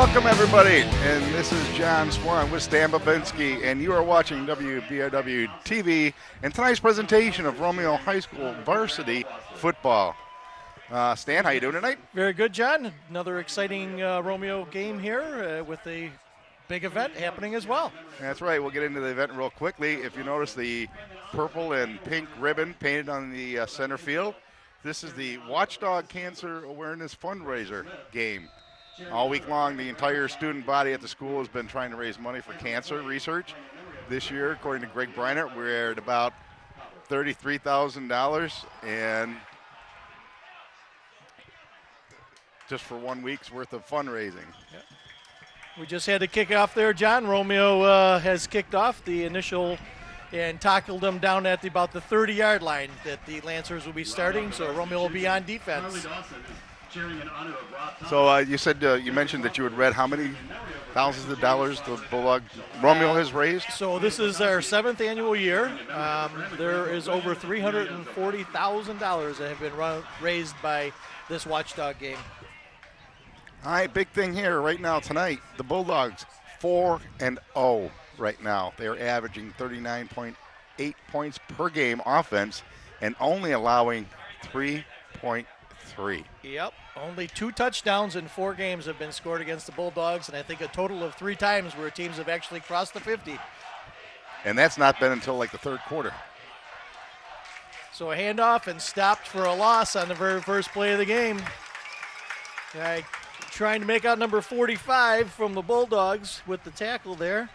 Welcome, everybody, and this is John Swan with Stan Babinski, and you are watching WBRW TV and tonight's presentation of Romeo High School varsity football. Stan, how you doing tonight? Very good, John. Another exciting Romeo game here with a big event happening as well. That's right. We'll get into the event real quickly. If you notice the purple and pink ribbon painted on the center field, this is the Watchdog Cancer Awareness Fundraiser game. All week long, the entire student body at the school has been trying to raise money for cancer research. This year, according to Greg Breinert, we're at about $33,000, and just for 1 week's worth of fundraising. Yep. We just had to kick off there, John. Romeo has kicked off the initial and tackled them down at about the 30-yard line that the Lancers will be starting, so Romeo will be on defense. So you said you mentioned that you had read how many thousands of dollars the Bulldog Romeo has raised? So this is our 7th annual year. There is over $340,000 that have been raised by this Watchdog game. All right, big thing here right now tonight. The Bulldogs 4-0 right now. They are averaging 39.8 points per game offense and only allowing 3.3. Yep, only 2 touchdowns in 4 games have been scored against the Bulldogs, and I think a total of 3 times where teams have actually crossed the 50. And that's not been until like the third quarter. So a handoff and stopped for a loss on the very first play of the game. Trying to make out number 45 from the Bulldogs with the tackle there.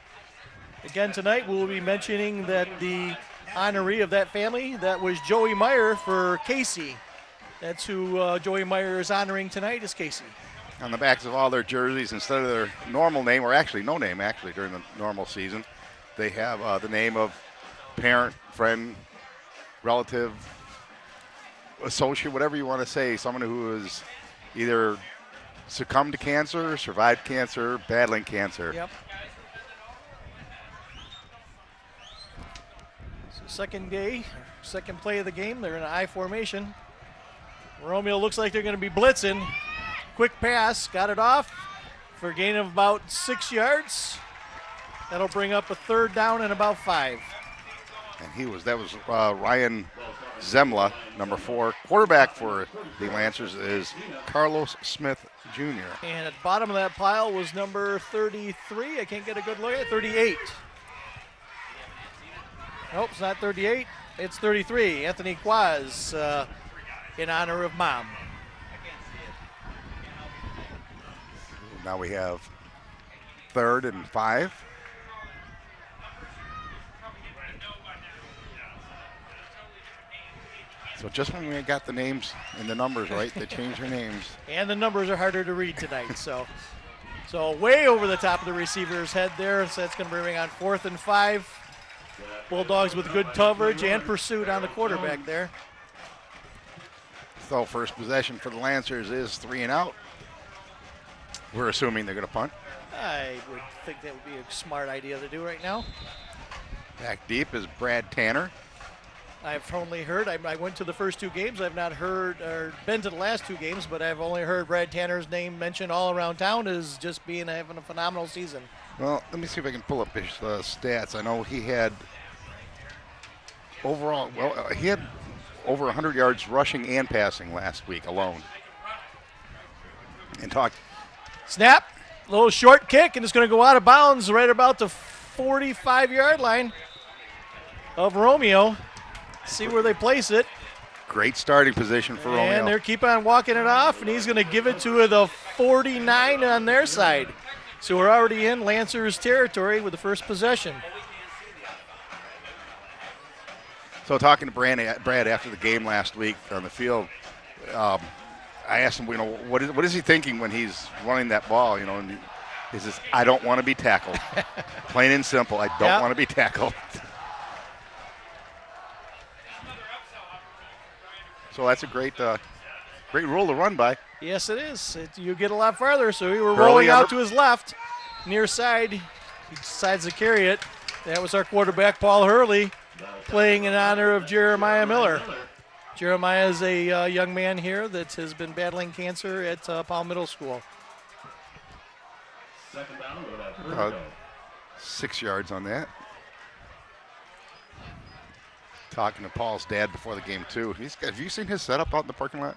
Again, tonight we'll be mentioning that the honoree of that family, that was Joey Meyer for Casey. That's who Joey Meyer is honoring tonight, is Casey. On the backs of all their jerseys, instead of their normal name, or actually no name actually during the normal season, they have the name of parent, friend, relative, associate, whatever you want to say, someone who is either succumbed to cancer, survived cancer, battling cancer. Yep. So second play of the game, they're in an I formation. Romeo looks like they're going to be blitzing. Quick pass, got it off for a gain of about 6 yards. That'll bring up a 3rd down and about 5. And that was Ryan Zemla, number 4. Quarterback for the Lancers is Carlos Smith Jr. And at the bottom of that pile was number 33. I can't get a good look at it. 38. Nope, it's not 38. It's 33. Anthony Quaz in honor of Mom. Now we have 3rd and 5. So just when we got the names and the numbers right, they changed their names. And the numbers are harder to read tonight. So way over the top of the receiver's head there. So that's going to bring on 4th and 5. Bulldogs with good coverage and pursuit on the quarterback there. So first possession for the Lancers is 3 and out. We're assuming they're going to punt. I would think that would be a smart idea to do right now. Back deep is Brad Tanner. I've only heard, I went to the first 2 games. I've not heard or been to the last 2 games, but I've only heard Brad Tanner's name mentioned all around town as just having a phenomenal season. Well, let me see if I can pull up his stats. I know he had he had over 100 yards rushing and passing last week alone. And Snap, little short kick, and it's going to go out of bounds right about the 45-yard line of Romeo. See where they place it. Great starting position for Romeo. And they keep on walking it off, and he's going to give it to the 49 on their side. So we're already in Lancers territory with the first possession. So talking to Brad after the game last week on the field, I asked him, what is he thinking when he's running that ball? And he says, I don't want to be tackled. Plain and simple, I don't want to be tackled. So that's a great rule to run by. Yes, it is. You get a lot farther. So we were rolling out to his left, near side. He decides to carry it. That was our quarterback, Paul Hurley, playing in honor of Jeremiah Miller. Jeremiah is a young man here that has been battling cancer at Powell Middle School. About 6 yards on that. Talking to Paul's dad before the game too. Have you seen his setup out in the parking lot?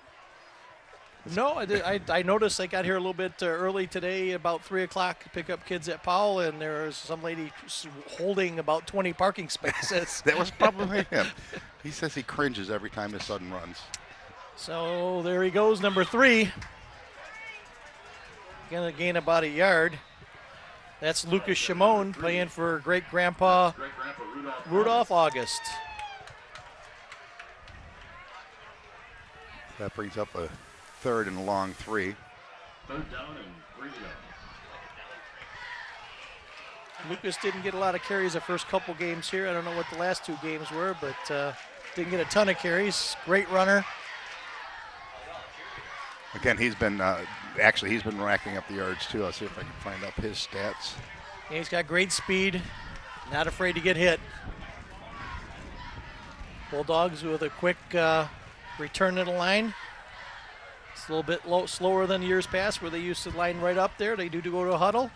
No, I did. I noticed I got here a little bit early today, about 3 o'clock, to pick up kids at Powell, and there was some lady holding about 20 parking spaces. That was probably him. He says he cringes every time his son runs. So there he goes, number 3. Going to gain about a yard. That's Lucas Shimon playing for great-grandpa Rudolph August. That brings up a third and a long 3. Third down and 3 to go. Lucas didn't get a lot of carries the first couple games here. I don't know what the last 2 games were, but didn't get a ton of carries. Great runner. Again, he's been racking up the yards too. I'll see if I can find up his stats. Yeah, he's got great speed, not afraid to get hit. Bulldogs with a quick return to the line. It's a little bit slower than years past where they used to line right up there. They do go to a huddle.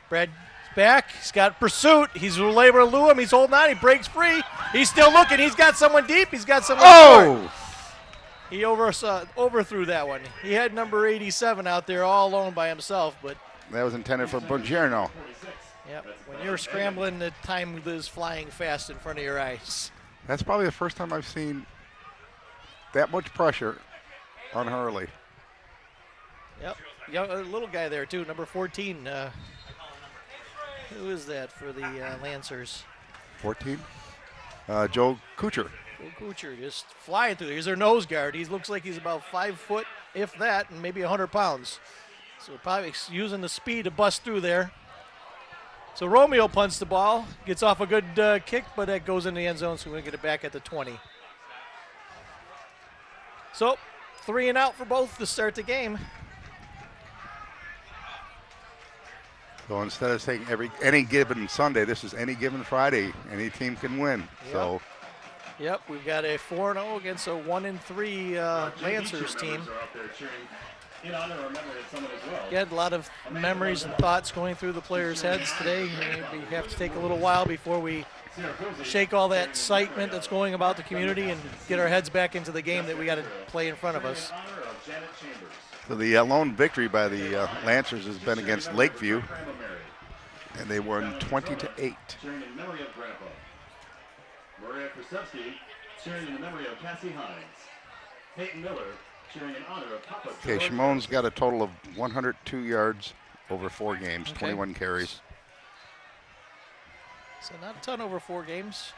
Brad's back. He's got pursuit. He's able to lure him. He's holding on. He breaks free. He's still looking. He's got someone deep. He's got someone short. He overthrew that one. He had number 87 out there all alone by himself, but that was intended for Bongiorno. Yep. When you're scrambling, the time is flying fast in front of your eyes. That's probably the first time I've seen that much pressure on Hurley. Yep. Young, little guy there too, number 14. Who is that for the Lancers? 14. Joe Kuchar. Kuchar just flying through there. He's their nose guard. He looks like he's about 5 foot, if that, and maybe 100 pounds. So probably using the speed to bust through there. So Romeo punts the ball, gets off a good kick, but that goes in the end zone, so we're going to get it back at the 20. So 3 and out for both to start the game. So instead of saying any given Sunday, this is any given Friday. Any team can win. Yep. So. Yep, we've got a 4-0 against a 1-3 Lancers team. Got a lot of memories and thoughts going through the players' heads today. We have to take a little while before we shake all that excitement that's going about the community and get our heads back into the game that we got to play in front of us. So the lone victory by the Lancers has been against Lakeview, and they won 20-8. Maria Krasevsky cheering in the memory of Cassie Hines. Peyton Miller cheering in honor of Papa. Okay, Shimon's got a total of 102 yards over 4 games, Okay. 21 carries. So not a ton over 4 games.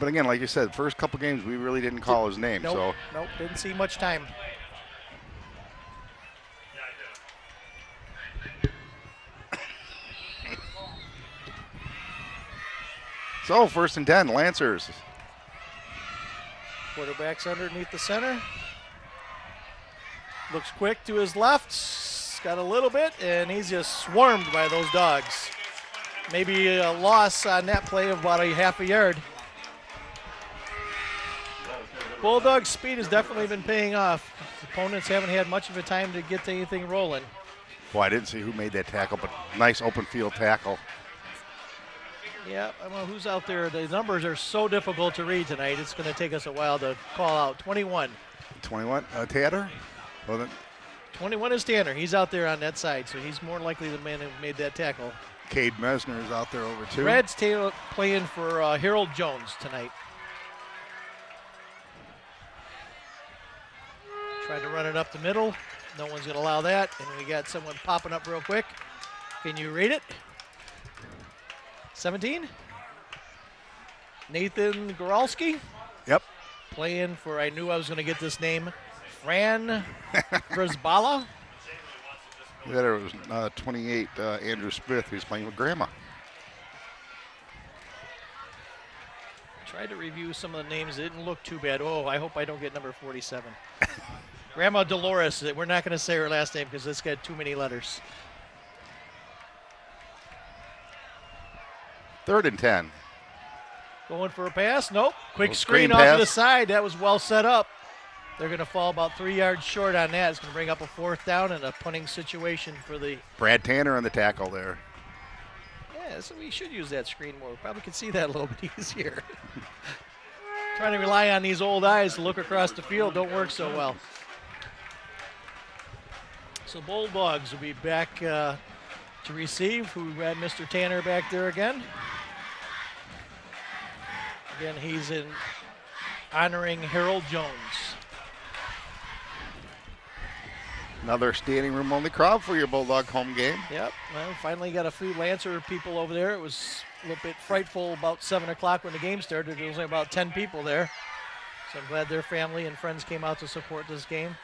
But again, like you said, first couple games we really didn't call his name. Nope, So nope, didn't see much time. So 1st and 10, Lancers. Quarterback's underneath the center. Looks quick to his left. Got a little bit, and he's just swarmed by those dogs. Maybe a loss on that play of about a half a yard. Bulldog speed has definitely been paying off. Opponents haven't had much of a time to get to anything rolling. Boy, I didn't see who made that tackle, but nice open field tackle. Yeah, I don't know who's out there. The numbers are so difficult to read tonight. It's going to take us a while to call out. 21. 21, Tanner? Well, then 21 is Tanner. He's out there on that side, so he's more likely the man who made that tackle. Cade Mesner is out there over 2. Brad's playing for Harold Jones tonight. Tried to run it up the middle. No one's going to allow that. And we got someone popping up real quick. Can you read it? 17? Nathan Goralski Yep. playing for, I knew I was going to get this name, Fran Brzbala. There was 28, Andrew Smith, who's playing with Grandma. Tried to review some of the names. It didn't look too bad. Oh, I hope I don't get number 47. Grandma Dolores. We're not going to say her last name because it's got too many letters. 3rd and 10. Going for a pass? Nope. Quick Little screen screen off to pass. the side. That was well set up. They're going to fall about 3 yards short on that. It's going to bring up a 4th down and a punting situation for the. Brad Tanner on the tackle there. Yeah, so we should use that screen more. We probably could see that a little bit easier. Trying to rely on these old eyes to look across the field don't work so well. So Bulldogs will be back to receive. Who had Mr. Tanner back there again. Again, he's in honoring Harold Jones. Another standing room only crowd for your Bulldog home game. Yep, well, finally got a few Lancer people over there. It was a little bit frightful about 7 o'clock when the game started. There was only about 10 people there. So I'm glad their family and friends came out to support this game.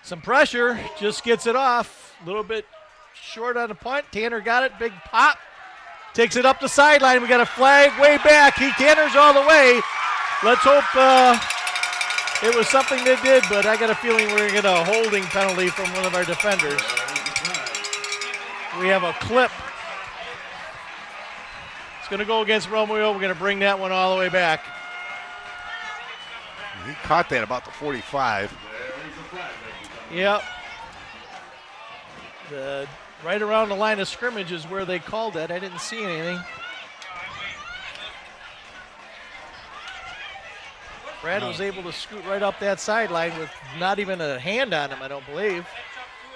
Some pressure, just gets it off. A little bit short on the punt. Tanner got it, big pop. Takes it up the sideline. We got a flag way back. Tanner's all the way. Let's hope it was something they did, but I got a feeling we're going to get a holding penalty from one of our defenders. We have a clip. It's going to go against Romeo. We're going to bring that one all the way back. He caught that about the 45. Yep. Right around the line of scrimmage is where they called that. I didn't see anything. Brad was able to scoot right up that sideline with not even a hand on him, I don't believe.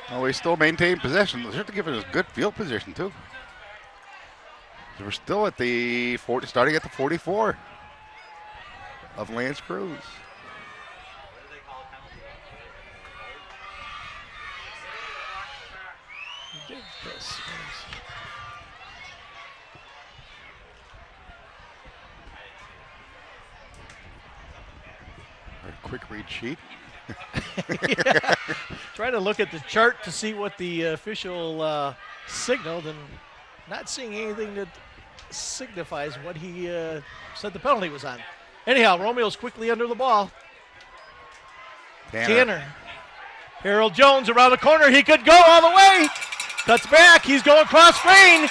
Oh, we still maintain possession. They're giving us good field position, too. So we're still at the 40, starting at the 44 of Lance Creuse. He did this. A quick read sheet. Yeah. Trying to look at the chart to see what the official signaled, and not seeing anything that signifies what he said the penalty was on. Anyhow, Romeo's quickly under the ball. Tanner. Harold Jones around the corner. He could go all the way. Cuts back. He's going cross lane.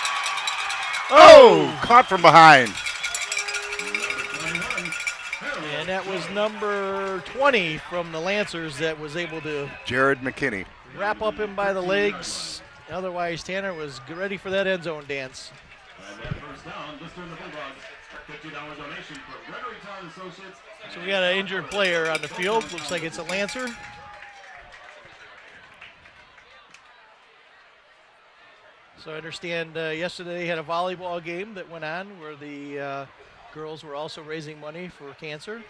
Oh, caught from behind. And that was number 20 from the Lancers that was able to Jared McKinney. wrap up him by the legs. Otherwise, Tanner was ready for that end zone dance. And that first down, just turned the Bulldogs. $50 donation for Gregory Town Associates. So we got an injured player on the field. Looks like it's a Lancer. So I understand yesterday they had a volleyball game that went on where the girls were also raising money for cancer.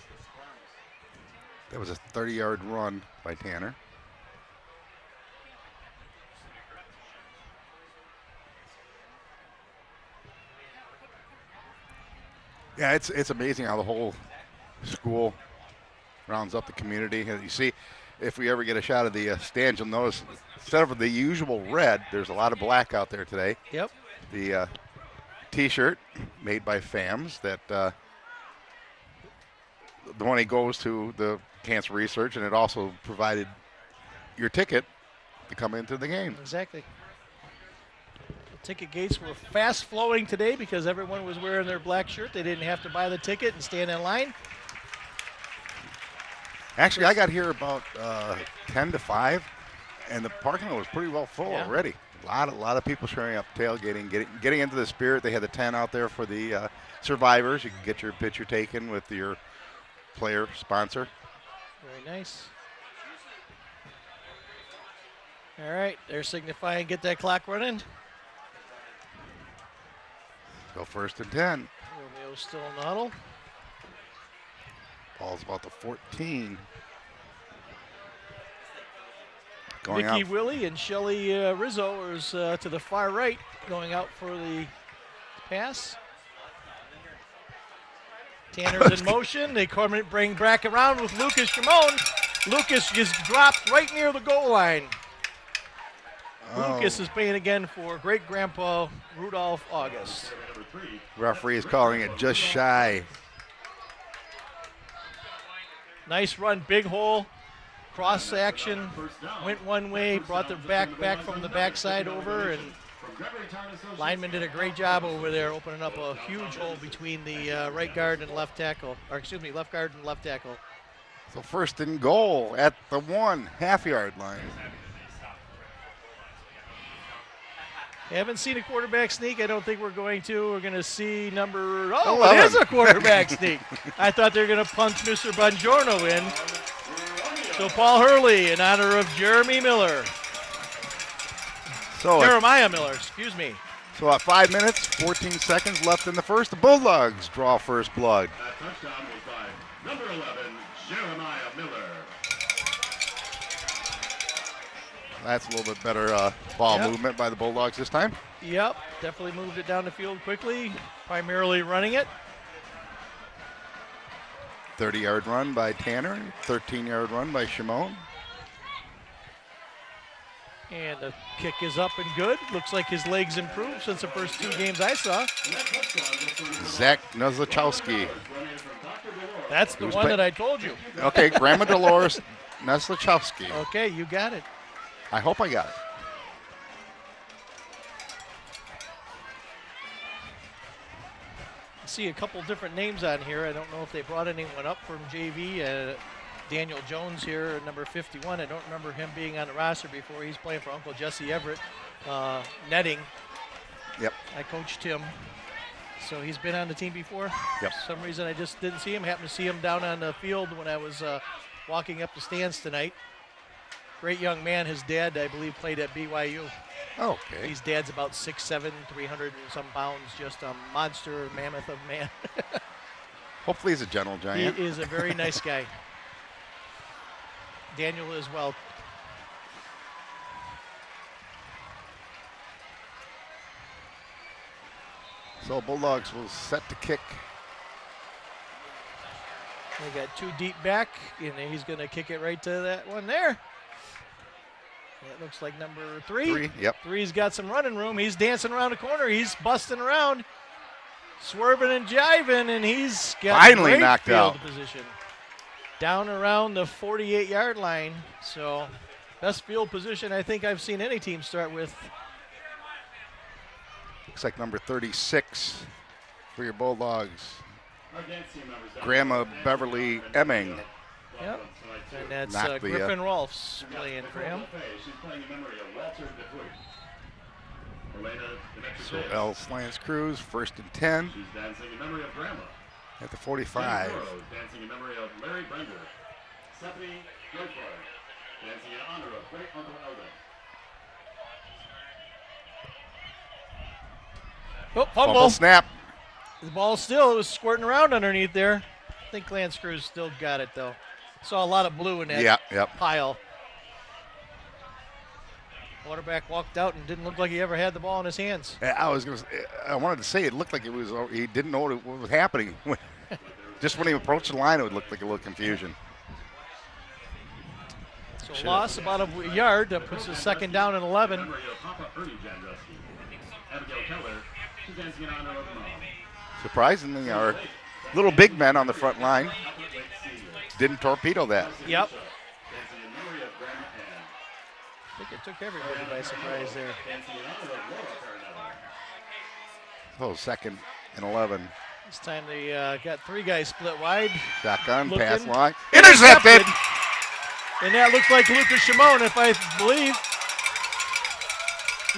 That was a 30-yard run by Tanner. Yeah, it's amazing how the whole school rounds up the community. And you see, if we ever get a shot of the stands, you'll notice instead of the usual red, there's a lot of black out there today. Yep. The T-shirt made by FAMS that the money goes to the cancer research, and it also provided your ticket to come into the game. Exactly. The ticket gates were fast flowing today because everyone was wearing their black shirt. They didn't have to buy the ticket and stand in line. Actually, I got here about 10 to 5, and the parking lot was pretty well full already. A lot of people showing up, tailgating, getting into the spirit. They had the tent out there for the survivors. You can get your picture taken with your player sponsor. Very nice. All right, they're signifying get that clock running. Go 1st and 10. Romeo's still in the huddle. Ball's about the 14. Going Vicky out. Willie and Shelly Rizzo is to the far right, going out for the pass. Tanner's in motion. They bring back around with Lucas Shimon. Lucas just dropped right near the goal line. Lucas is playing again for great-grandpa Rudolph August. Referee is calling it just shy. Nice run, big hole, cross action, went one way, brought the back from the backside over, and Lineman did a great job over there, opening up a huge hole between the right guard and left tackle, or excuse me, left guard and left tackle. So first and goal at the 1 half-yard line. Haven't seen a quarterback sneak. I don't think we're going to. We're going to see number, oh, 11. It is a quarterback sneak. I thought they were going to punch Mr. Bongiorno in. So Paul Hurley in honor of Jeremy Miller. So Jeremiah Miller, excuse me. So at 5 minutes, 14 seconds left in the first, the Bulldogs draw first blood. That touchdown was by number 11, Jeremiah Miller. That's a little bit better ball Yep. movement by the Bulldogs this time. Yep, definitely moved it down the field quickly, primarily running it. 30-yard run by Tanner, 13-yard run by Shimon. And the kick is up and good. Looks like his legs improved since the first 2 games I saw. Zach Nozlachowski. That's the Who's one play- that I told you. Okay, Grandma Dolores Nozlachowski. Okay, you got it. I hope I got it. I see a couple different names on here. I don't know if they brought anyone up from JV. Daniel Jones here, number 51. I don't remember him being on the roster before. He's playing for Uncle Jesse Everett, netting. Yep. I coached him, so he's been on the team before. Yep. For some reason, I just didn't see him. Happened to see him down on the field when I was walking up the stands tonight. Great young man. His dad, I believe, played at BYU. Okay. His dad's about 6'7", 300 and some pounds, just a monster mammoth of man. Hopefully he's a gentle He giant. is a very nice guy. Daniel as well. So Bulldogs will set to kick. They got 2 deep back, and he's going to kick it right to that one there. That looks like number 3. 3, yep. 3's got some running room. He's dancing around the corner. He's busting around, swerving and jiving, and he's got Finally great knocked field out. position. Down around the 48-yard line. So best field position I think I've seen any team start with. Looks like number 36 for your Bulldogs. Our dance team members down Grandma below. Beverly Emming. Yep. And that's Knocked the, Griffin Rolfs playing for him. She's playing in memory of Walter DeFoy. Elena So Demetriou. L Slants Creuse, first and 10 She's dancing in memory of Grandma. at the Jenny 45. Burrows dancing in memory of Larry Brender. Stephanie Goldfarb dancing in honor of Great Uncle Eldon. Oh, Fumble fumble. snap. The ball still, it was squirting around underneath there. I think Lance Cruz still got it, though. Saw a lot of blue in that Yep. pile. Quarterback walked out and didn't look like he ever had the ball in his hands. I wanted to say it looked like it was. He didn't know what was happening. Just when he approached the line, it would look like a little confusion. So loss about a yard. That puts us second down and 11. Memory of Papa Ernie Jandruski. Abigail Keller, she's dancing in honor of Mom. Surprisingly, our little big men on the front line didn't torpedo that. Yep. Dancing in memory of Grandma Ann. I think it took everybody by surprise there. Dancing in honor of Laura Carnell. So second and 11. This time they got 3 guys split wide. Shotgun, Looking. pass line. Intercepted! And that looks like Lucas Shimon, if I believe.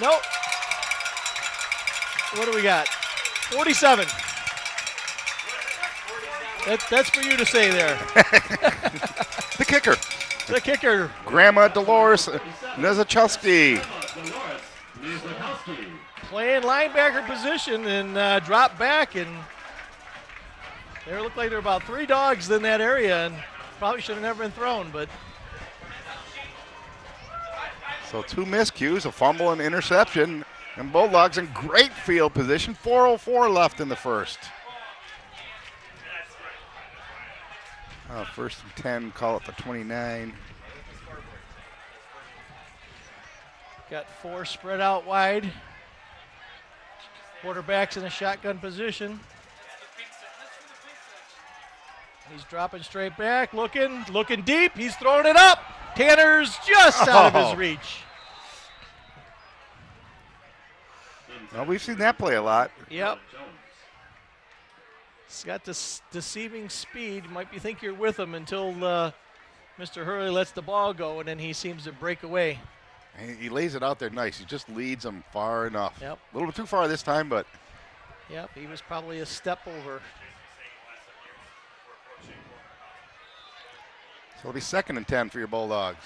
Nope. What do we got? 47. That's for you to say there. The kicker, The kicker. Grandma Dolores Nezachowski. Dolores Nizlakowski. Playing linebacker position and dropped back, and there looked like there were about 3 dogs in that area, and probably should have never been thrown, but So 2 miscues, a fumble and interception, and Bulldogs in great field position. 4:04 left in the first. First and 10, call it the 29. got 4 spread out wide. Quarterback's in a shotgun position. He's dropping straight back, looking deep. He's throwing it up. Tanner's just out of his reach. Well, we've seen that play a lot. Yep. He's got this deceiving speed. Might be think you're with him until Mr. Hurley lets the ball go, and then he seems to break away. And he lays it out there nice. He just leads them far enough. Yep. A little bit too far this time, but. Yep, he was probably a step over. So it'll be 2nd and 10 for your Bulldogs.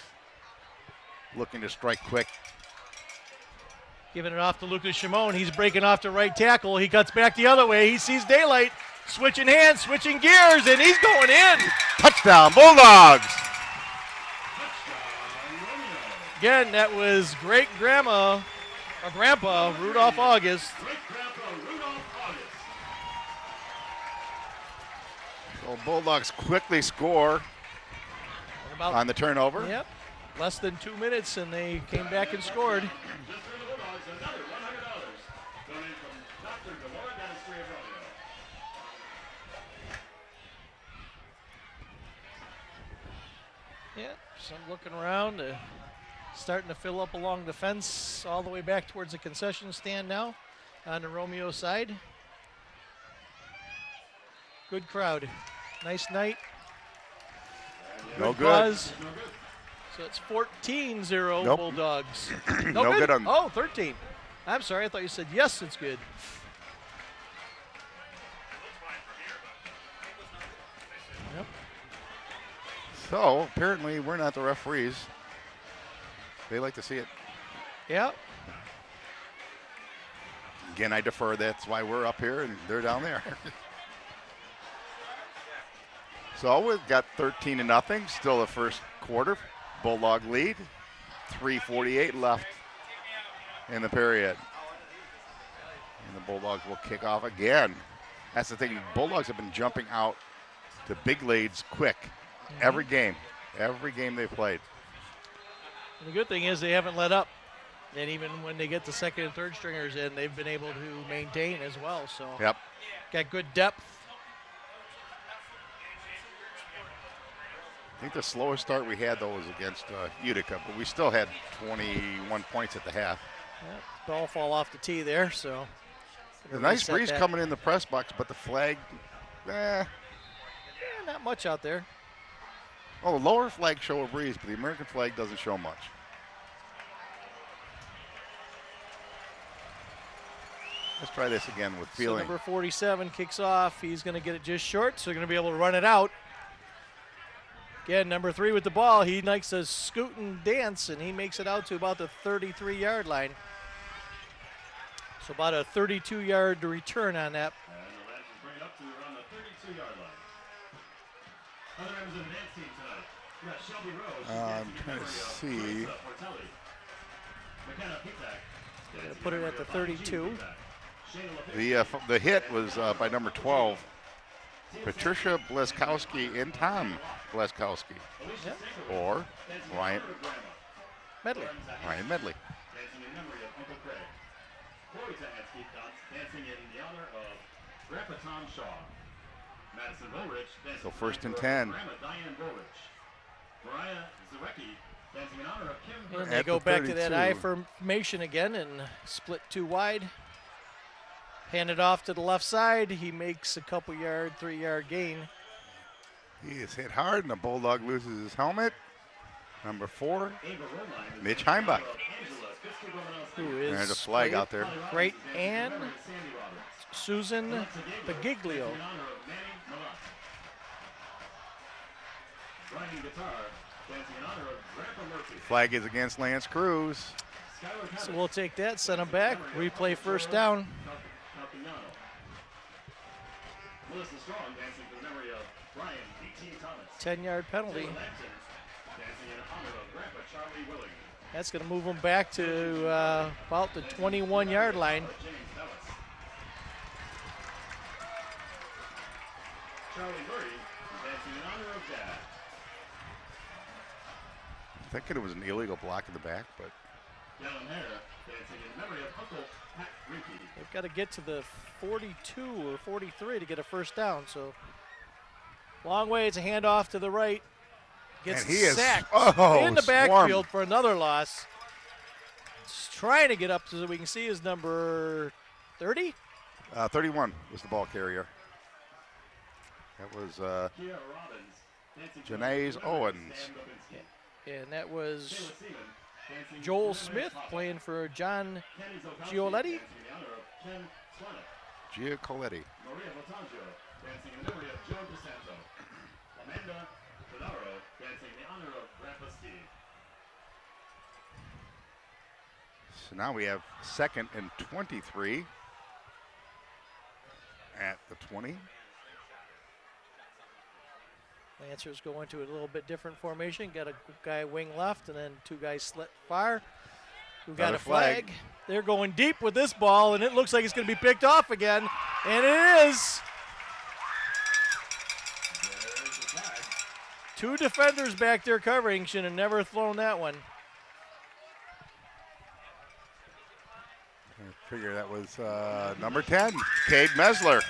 Looking to strike quick. Giving it off to Lucas Shimon. He's breaking off to right tackle. He cuts back the other way. He sees daylight. Switching hands, switching gears, and he's going in. Touchdown, Bulldogs! Again, that was Grandpa Rudolph August. So Bulldogs quickly score on the turnover. Yep. Less than 2 minutes, and they came back and scored. Yeah, so I'm looking around, starting to fill up along the fence all the way back towards the concession stand now on the Romeo side. Good crowd. Nice night. No good. Buzz. So it's 14-0 Nope. Bulldogs. No good on. Oh, 13. I'm sorry, I thought you said yes, it's good. Yep. So apparently we're not the referees. They like to see it. Yep. Again, I defer. That's why we're up here and they're down there. So we've got 13-0. Still the first quarter. Bulldog lead. 3:48 left in the period. And the Bulldogs will kick off again. That's the thing. Bulldogs have been jumping out to big leads quick. Every game they've played. And the good thing is they haven't let up. And even when they get the second and third stringers in, they've been able to maintain as well. So Yep. got good depth. I think the slowest start we had, though, was against Utica, but we still had 21 points at the half. Yep. Ball fall off the tee there, so. The nice breeze coming in the press box, but the flag, not much out there. Oh, the lower flag show a breeze, but the American flag doesn't show much. Let's try this again with feeling. So number 47 kicks off. He's going to get it just short, so they're going to be able to run it out. Again, number 3 with the ball. He likes to scoot and dance, and he makes it out to about the 33-yard line. So about a 32-yard return on that. And the Lancers bring it up to around the 32-yard line. Other members of the dance team tonight. We got Shelby Rose. I'm trying to see. McKenna Pitak. Gonna put it at the 32. The hit was by number 12, Patricia Bleskowski and Tom Bleskowski. Yep. Or Ryan Medley. Medley. Dancing in memory of Uncle Craig. Corey Tahansky dancing in the honor of Grandpa Tom Shaw. Madison Woolrich dancing So first and for 10. Grandma Diane Woolrich. Mariah Zarecki dancing in honor of Kim. And they At go the back to that 32. I formation again and split 2 wide. Hand it off to the left side. He makes a couple yard, 3-yard gain. He is hit hard, and the Bulldog loses his helmet. Number 4, Ava Romine is Mitch Heimbach. Angela Fisker-Romanowski. Who is There's a flag played out there. Great Ann Sandy Roberts. Susan Pagiglio. In honor of Manny Malak. Riding guitar, dancing in honor of Grandpa Murphy. Flag is against Lance Creuse. Skylar So Cummings, we'll take that, send him back, replay first down. Calpignano. Melissa Strong dancing to the memory of Brian D.T. Thomas. 10-yard penalty. Taylor Lampton dancing in honor of Grandpa Charlie Willing. That's going to move him back to about the 21-yard line. James Ellis. Charlie Murray dancing in honor of Dad. Thinking it was an illegal block in the back, but Dallin Hare dancing in memory of Uncle Pat Rinke. They've got to get to the 42 or 43 to get a first down. So long way. It's a handoff to the right. Gets and he is sacked oh, in the swarmed. backfield for another loss. trying to get up so that we can see is number 30. 31 was the ball carrier. That was Kia Robbins. Dancing Janae's to Owens. Sam Lipinski. And that was Taylor Seaman. Dancing Joel to Smith Papa. playing for John Kenny Zolkowski, Gioletti. dancing in the honor of Ken Swanick. Giacoletti. Maria Latangio, dancing in memory of Joe DeSanto. Amanda Tadaro, dancing in the honor of Grandpa Steve. So now we have 2nd and 23 at the 20. Lancers go into a little bit different formation. Got a guy wing left and then 2 guys slit far. Who got Another a flag. flag. They're going deep with this ball, and it looks like it's going to be picked off again. And it is. There's the flag. 2 defenders back there covering. Should have never thrown that one. I figure that was number 10, Cade Mesler.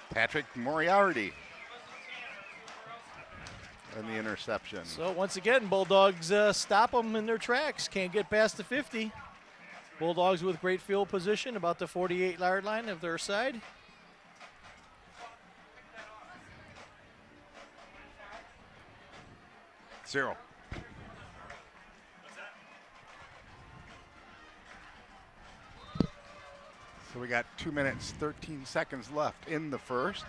Patrick Moriarty. And the interception. So once again, Bulldogs stop them in their tracks. Can't get past the 50. Bulldogs with great field position, about the 48-yard line of their side. Zero. So we got 2 minutes, 13 seconds left in the first.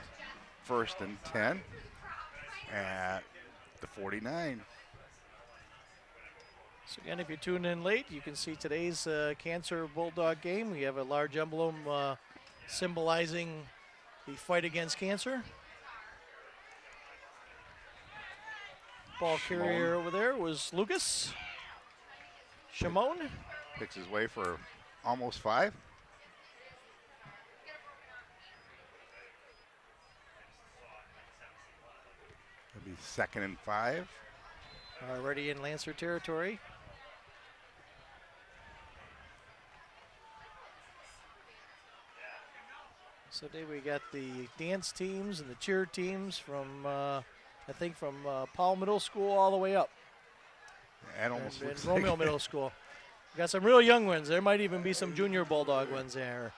1st and 10 at the 49. So again, if you tune in late, you can see today's Cancer Bulldog game. We have a large emblem symbolizing the fight against cancer. Ball carrier over there was Lucas. Shimon. Picks his way for almost 5. It'll be 2nd and 5. Already in Lancer territory. So today we got the dance teams and the cheer teams from, I think from Paul Middle School all the way up. And almost And looks Romeo like Middle School. We got some real young ones. There might even be some junior Bulldog ones there.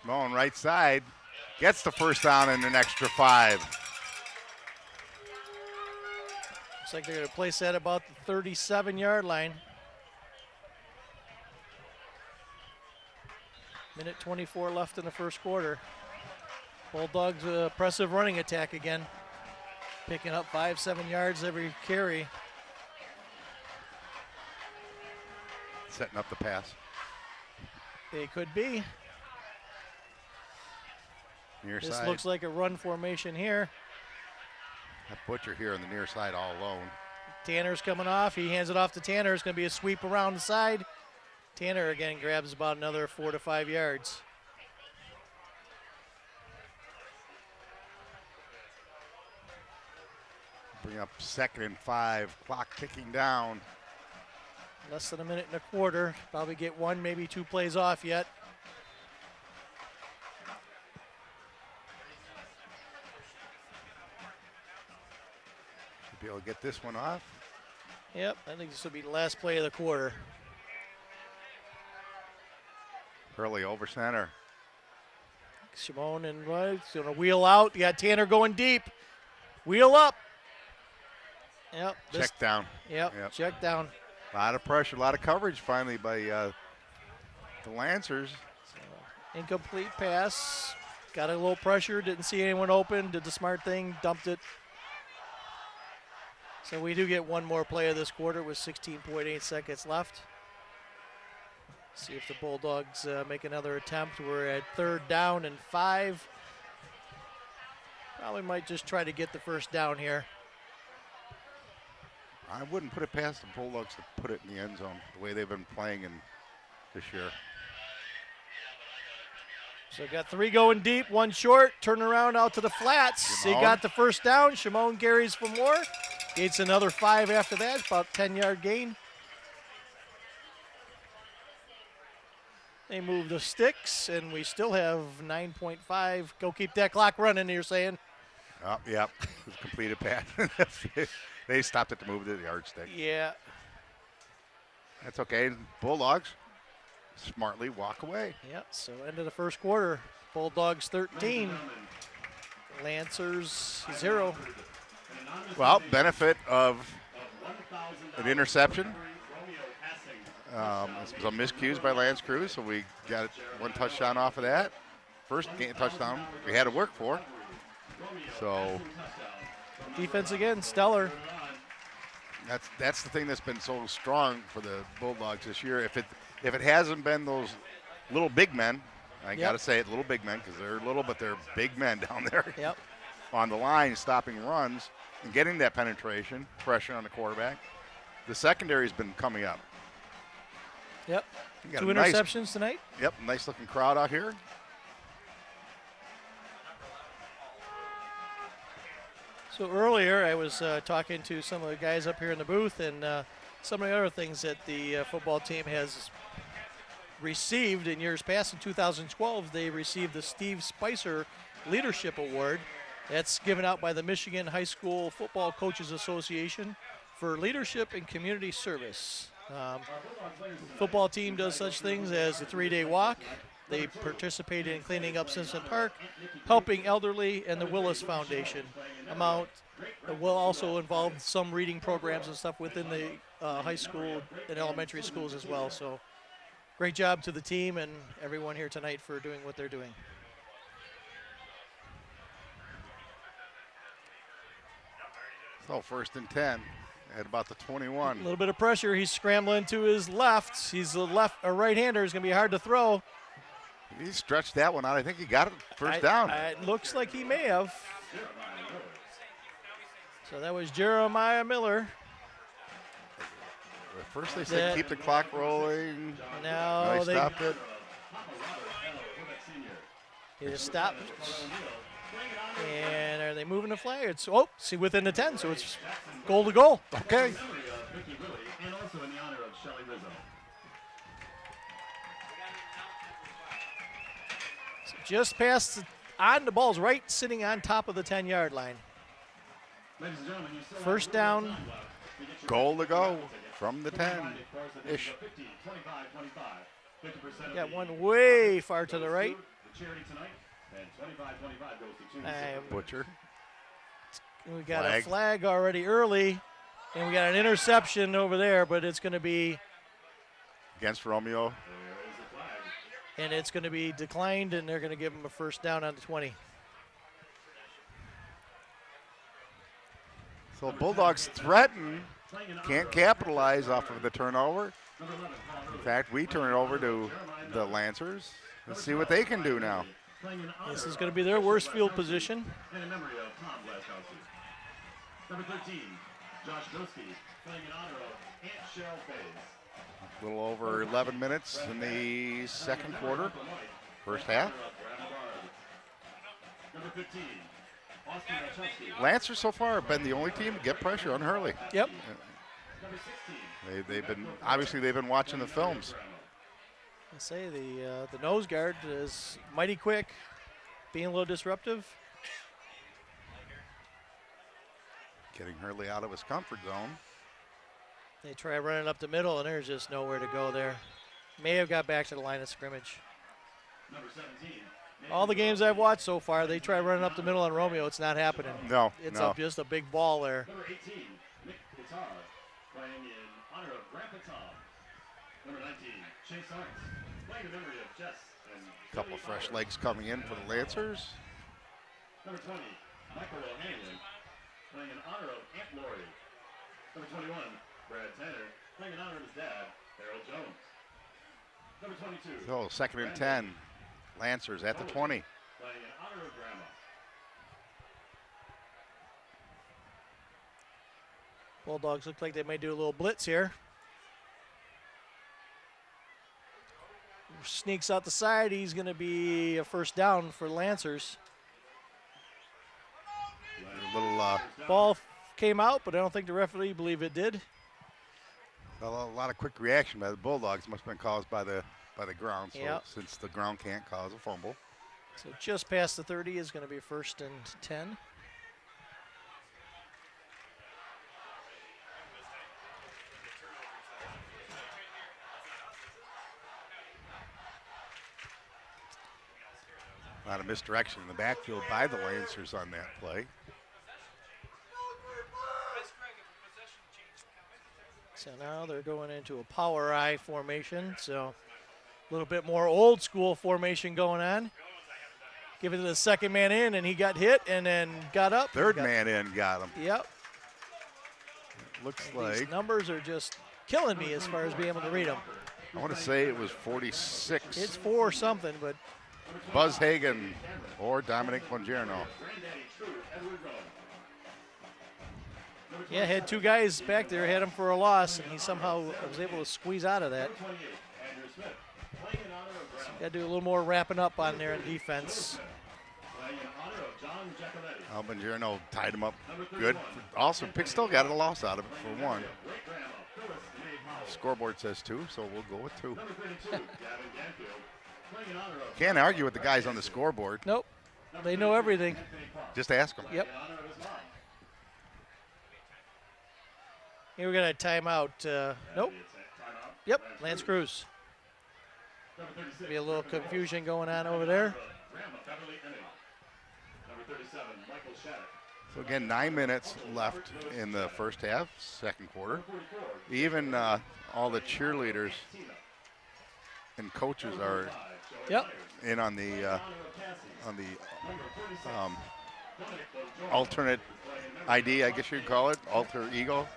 Shimon right side gets the first down and an extra 5. Looks like they're going to place that about the 37-yard line. Minute 24 left in the first quarter. Bulldogs impressive running attack again. Picking up 5-7 yards every carry. Setting up the pass. They could be. Near This side. looks like a run formation here. That Butcher here on the near side all alone. Tanner's coming off. He hands it off to Tanner. It's going to be a sweep around the side. Tanner again grabs about another 4 to 5 yards. Bring up 2nd and 5. Clock ticking down. Less than a minute and a quarter. Probably get 1, maybe 2 plays off yet. Should be able to get this one off. Yep, I think this will be the last play of the quarter. Early over center. Shimon and White's going to wheel out. You got Tanner going deep. Wheel up. Yep. Check down. Yep, Yep. check down. A lot of pressure, a lot of coverage finally by the Lancers. Incomplete pass. Got a little pressure. Didn't see anyone open. Did the smart thing. Dumped it. So we do get 1 more play of this quarter with 16.8 seconds left. See if the Bulldogs make another attempt. We're at 3rd down and 5. Probably might just try to get the first down here. I wouldn't put it past the Bulldogs to put it in the end zone the way they've been playing in this year. So got 3 going deep, 1 short, turn around out to the flats. He Shimon. got the first down. Shimon carries for more. Gates another 5 after that, about 10-yard gain. They move the sticks, and we still have 9.5. Go keep that clock running, you're saying? Oh, yep. It's a completed pass. They stopped it to move the yardstick. Yeah. That's okay. Bulldogs smartly walk away. Yeah, so end of the first quarter. Bulldogs 13, Lancers 0. Well, benefit of an interception. Some miscues by Lance Creuse, so we got one touchdown off of that. First touchdown we had to work for. So Defense again, stellar. that's the thing that's been so strong for the Bulldogs this year. If it hasn't been those little big men, I got to say it, little big men, because they're little, but they're big men down there Yep. on the line, stopping runs and getting that penetration, pressure on the quarterback. The secondary's been coming up. Yep. You got 2 a nice- interceptions tonight. Yep, nice looking crowd out here. So earlier I was talking to some of the guys up here in the booth, and some of the other things that the football team has received in years past. In 2012, they received the Steve Spicer Leadership Award. That's given out by the Michigan High School Football Coaches Association for leadership and community service. Football team does such things as the 3-day walk. They participated in cleaning up Simpson Park, helping elderly, and the Willis Foundation. Amount will also involve some reading programs and stuff within the high school and elementary schools as well. So great job to the team and everyone here tonight for doing what they're doing. So 1st and 10 at about the 21. A little bit of pressure. He's scrambling to his left. He's a right-hander. It's going to be hard to throw. He stretched that one out. I think he got it first down. It looks like he may have. So that was Jeremiah Miller. At first they said keep the clock rolling. Now they stopped it. He just stopped. And are they moving the flag? It's see, within the 10, so it's goal to goal. Okay. And also in the honor of Shelley Rizzo. So just past on the ball's right, sitting on top of the 10-yard line. Ladies and gentlemen, you still First down. Goal to go from the 10-ish. Got one way far to the right. The charity tonight, and 25-25 goes to Butcher. We got a flag already early, and we got an interception over there, but it's going to be Against Romeo. and it's going to be declined, and they're going to give him a first down on the 20. So Bulldogs threaten, can't capitalize off of the turnover. In fact, we turn it over to the Lancers. Let's see what they can do now. This is going to be their worst field position. And in memory of Tom Blaskowski. Number 13, Josh Doski, playing in honor of Aunt Cheryl Faze. A little over 11 minutes in the second quarter, first half. Number 15, Austin Rachowski. Lancers so far have been the only team to get pressure on Hurley. Yep. Number 16, They've been watching the films. I say the nose guard is mighty quick, being a little disruptive. Getting Hurley out of his comfort zone. They try running up the middle, and there's just nowhere to go there. May have got back to the line of scrimmage. number 17, All the games I've watched so far, they try running up the middle on Romeo. It's not happening. No, It's no. just a big ball there. number 18, Nick Guitar, playing in honor of Grandpa Tom. Number 19, Chase Arntz, playing in memory of Jess and A couple of fresh legs coming in for the Lancers. Number 20, Michael O'Hanlon, playing in honor of Aunt Lori. Number 21, Brad Tanner, playing in honor of his dad, Harold Jones. Number 22, So 2nd and 10. Lancers at the 20. playing in honor of Grandma. Bulldogs look like they may do a little blitz here. Sneaks out the side. He's going to be a first down for the Lancers. A little, Ball came out, but I don't think the referee believe it did. a lot of quick reaction by the Bulldogs. Must have been caused by the ground. So Yep. since the ground can't cause a fumble. So just past the 30 is going to be first and 10. A lot of misdirection in the backfield by the Lancers on that play. So now they're going into a power I formation. So a little bit more old school formation going on. Give it to the second man in, and he got hit and then got up. Third man in got him. Yep. Looks And like. these numbers are just killing me as far as being able to read them. I want to say it was 46. It's 4 something, but Buzz Hagan or Dominic Bongiorno. yeah, had 2 guys back there, had him for a loss, and he somehow was able to squeeze out of that. Got to do a little more wrapping up on there in defense. Bongiorno tied him up good. Also, Pick still got a loss out of it for 1. Scoreboard says 2, so we'll go with 2. Can't argue with the guys on the scoreboard. Nope. They know everything. Just ask them. Yep. Here we got a timeout. Nope. Yep, Lance Creuse. Be a little confusion going on over there. So again, 9 minutes left in the first half, second quarter. Even all the cheerleaders and coaches are Yep. in on the alternate ID, I guess you'd call it, alter ego.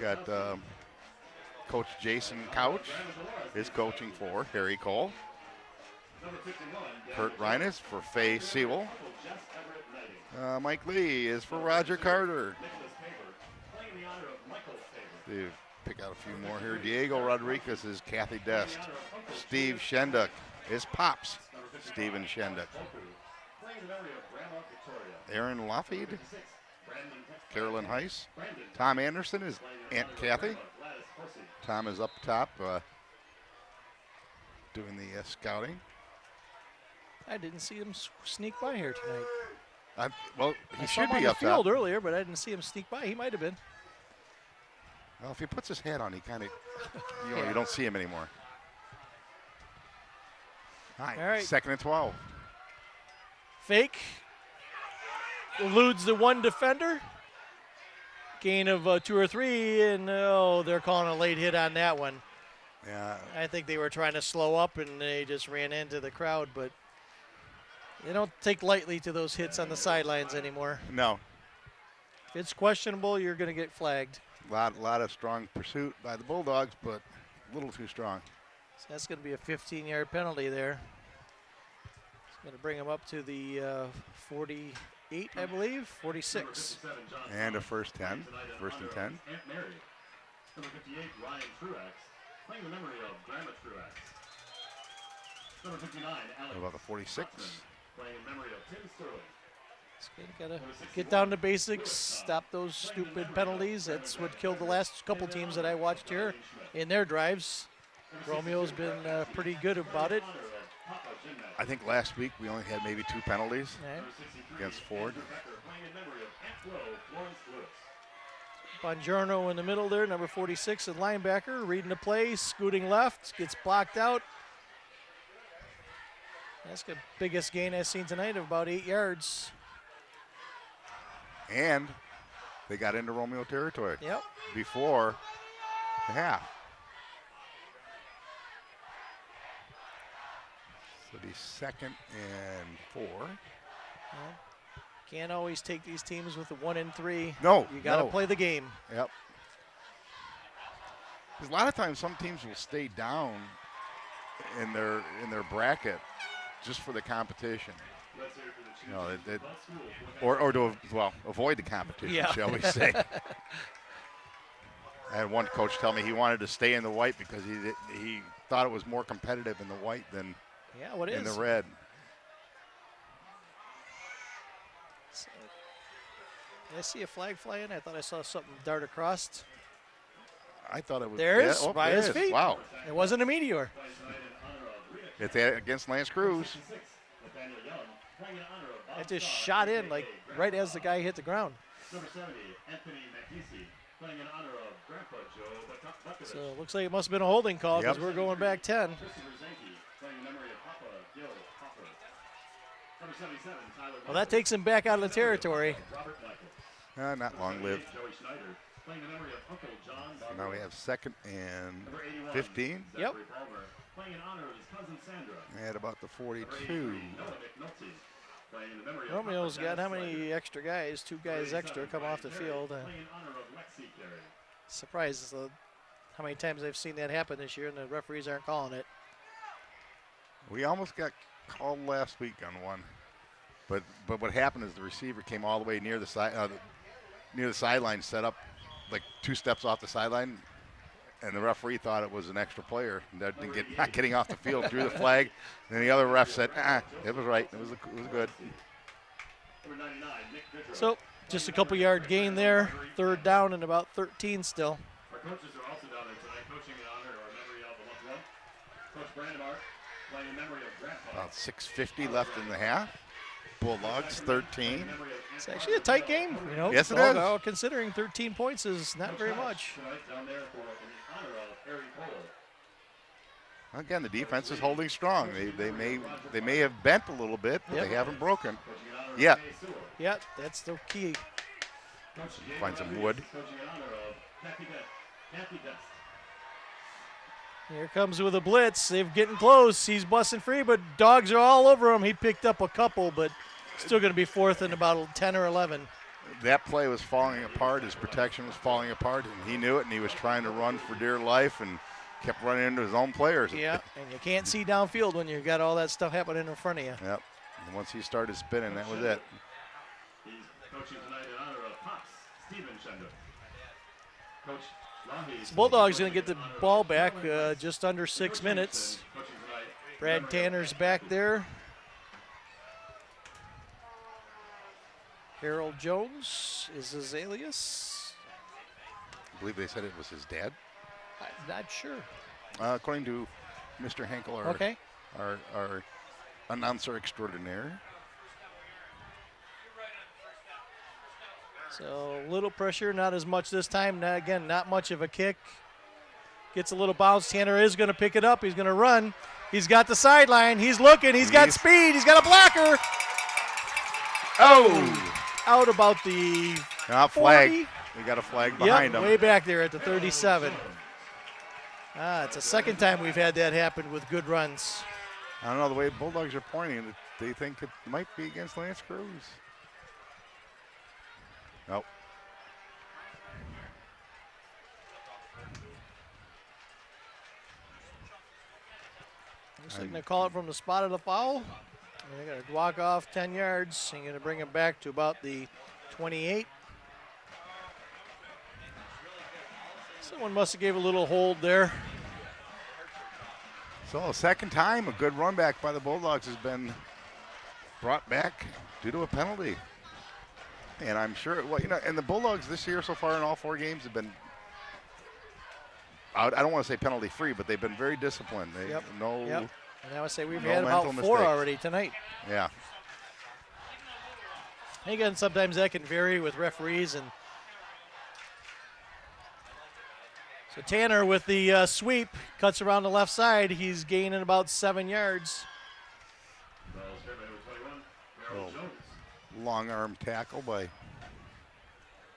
Got Coach Jason Couch is coaching for Harry Cole. Kurt Reines for Faye Sewell. Mike Lee is for Roger Carter. Pick out a few more here. Diego Rodriguez is Kathy Dest. Steve Shenduk is Pops. Steven Shenduk. Aaron Lafitte. Carolyn Heiss. Tom Anderson is Aunt Kathy. Tom is up top doing the scouting. I didn't see him sneak by here tonight. Well, he I saw should him on be the up field top. earlier, but I didn't see him sneak by. He might have been. Well, if he puts his hat on, he kind of, Yeah. you don't see him anymore. All All right. 2nd and 12. Fake. Eludes the 1 defender. Gain of 2 or 3, and they're calling a late hit on that one. Yeah, I think they were trying to slow up, and they just ran into the crowd, but they don't take lightly to those hits on the sidelines anymore. no. If it's questionable, you're going to get flagged. Lot of strong pursuit by the Bulldogs, but a little too strong. So that's going to be a 15-yard penalty there. It's going to bring them up to the 48, I believe, 46. And a first 10, 1st and 10. Aunt Mary. Number 58, Ryan Truex. Playing the memory of Grandma Truex. Number 59, Alex. What about the 46? Playing in memory of Tim Sterling. Got to get down to basics, stop those stupid penalties. That's what killed the last couple teams that I watched here in their drives. Romeo's been pretty good about it. I think last week we only had maybe 2 penalties Right. against Ford. Playing in memory of Aunt Flo, Florence Lewis. Bongiorno in the middle there, number 46, a linebacker, reading the play, scooting left, gets blocked out. That's the biggest gain I've seen tonight of about 8 yards. And they got into Romeo territory Yep. before the half. So the 2nd and 4. Can't always take these teams with a 1 and 3. No, You got to no. play the game. Yep. Because a lot of times some teams will stay down in their bracket just for the competition. You know, or to avoid the competition, Yeah. shall we say? I had one coach tell me he wanted to stay in the white because he thought it was more competitive in the white than Yeah, what in is? the red. So, did I see a flag flying? I thought I saw something dart across. I thought it was There is, by there his is. feet. Wow, It wasn't a meteor. it's against Lance Creuse. It just shot in like right as the guy hit the ground. Number 70, Anthony McGeesey. Playing in honor of Grandpa Joe Bukovic. So it looks like it must have been a holding call because Yep. we're going back 10. Christopher Zenke. Playing in memory of Papa Number 77, Tyler Well, that takes him back out of the territory. Robert Michael. Not long lived. Joey Schneider, playing in memory of Uncle John So now we have second and Number 81, 15 Yep. Zachary Palmer, playing in honor of his cousin Sandra. at about the Number 42. 83, Noah McNulty, playing in the memory of Romeo's Papa got how Dennis many Slater. extra guys? 2 guys extra come off the field. Playing in honor of Lexi Carey. Surprised how many times I've seen that happen this year, and the referees aren't calling it. We almost got called last week on one, but what happened is the receiver came all the way near the sideline, set up like 2 steps off the sideline, and the referee thought it was an extra player. That didn't get not getting off the field, threw the flag, and the other ref said, it was right. It was good. Number 99, Nick Vidro. So just a couple yard gain there. 3rd down and about 13 still. Our coaches are also down there tonight, coaching in honor or memory of the loved one. Coach Brandemar, playing in memory of Grandpa. About 6:50 left in the half. Bulldogs 13. It's actually a tight game, you know. Yes, it all, is. all considering 13 points is not very much. Tonight down there for in honor of Harry Polo. Again, the defense is holding strong. They may have bent a little bit, but Yep. they haven't broken. Coaching in honor of Yeah. Jay Sewell. Yeah, that's the key. Coach Jay Find some Rodriguez wood. is coaching in honor of Kathy Best. Here comes with a blitz. They're getting close. He's busting free, but dogs are all over him. He picked up a couple, but still going to be 4th and about 10 or 11. That play was falling apart. His protection was falling apart, and he knew it, and he was trying to run for dear life and kept running into his own players. Yeah, and you can't see downfield when you've got all that stuff happening in front of you. Yep. And once he started spinning, that was it. He's coaching tonight in honor of Pops, Steven Schender. Coach Lahey. Bulldogs going to get the ball back just under 6 minutes. Coaching tonight. Brad Tanner's back there. Harold Jones is his alias. I believe they said it was his dad. I'm not sure. According to Mr. Henkel, Okay. our announcer extraordinaire. So a little pressure, not as much this time. Again, not much of a kick. Gets a little bounce. Tanner is going to pick it up. He's going to run. He's got the sideline. He's looking. He's got speed. He's got a blocker. Oh! Out about the Flag. 40. We got a flag behind him. Way back there at the 37. It's the second time we've had that happen with good runs. I don't know, the way Bulldogs are pointing, they think it might be against Lance Creuse. Nope. Looks like they call it from the spot of the foul. And they're going to walk off 10 yards. And going to bring it back to about the 28. Someone must have gave a little hold there. So a second time, a good run back by the Bulldogs has been brought back due to a penalty. And I'm sure, and the Bulldogs this year so far in all 4 games have been, I don't want to say penalty free, but they've been very disciplined. Yep. No. Yep. And I would say we've No had about mental 4 mistakes. already tonight. Yeah. And again, sometimes that can vary with referees. And so Tanner with the sweep cuts around the left side. He's gaining about 7 yards. Ball's hit by number 21, Harold Oh. Jones. Long arm tackle by That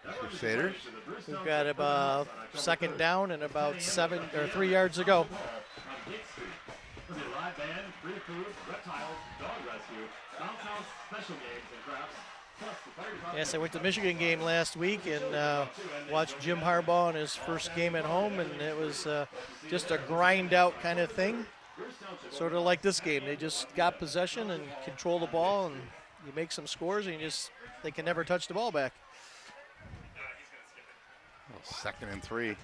one is Crusaders. to the Bruce We've Township got about October 2nd 3rd. down and about 3 yards to go. On Gate Street. There'll be a live band, free food, reptiles, dog rescue, bounce house, special games and crafts. Plus the fire department. Yes, I went to the Michigan game last week and watched Jim Harbaugh in his first game at home, and it was just a grind-out kind of thing, sort of like this game. They just got possession and control the ball, and you make some scores, and they can never touch the ball back. 2nd and 3.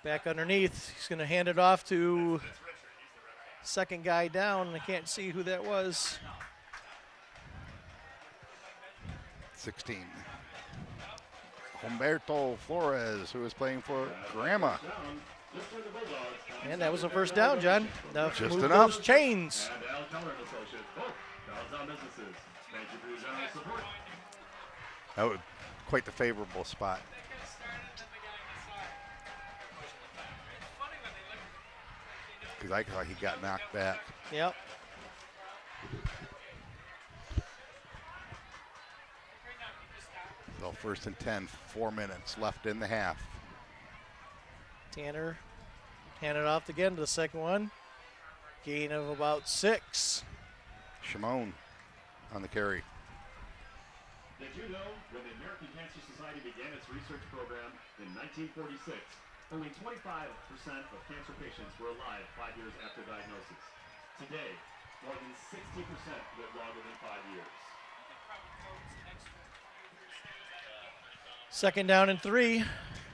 Back underneath, he's going to hand it off to second guy down, and I can't see who that was. 16. Humberto Flores, who is playing for Grandma. And that was a first down, John. Now Just move enough. those chains. And Al Keller and Associates, both downtown businesses. Thank you for your generous support. That was quite the favorable spot. Because I thought he got knocked back. Yep. First and 10, 4 minutes left in the half. Tanner handed off again to the second one. Gain of about 6. Shimon on the carry. Did you know when the American Cancer Society began its research program in 1946, only 25% of cancer patients were alive 5 years after diagnosis? Today, more than 60% live longer than 5 years. Second down and 3.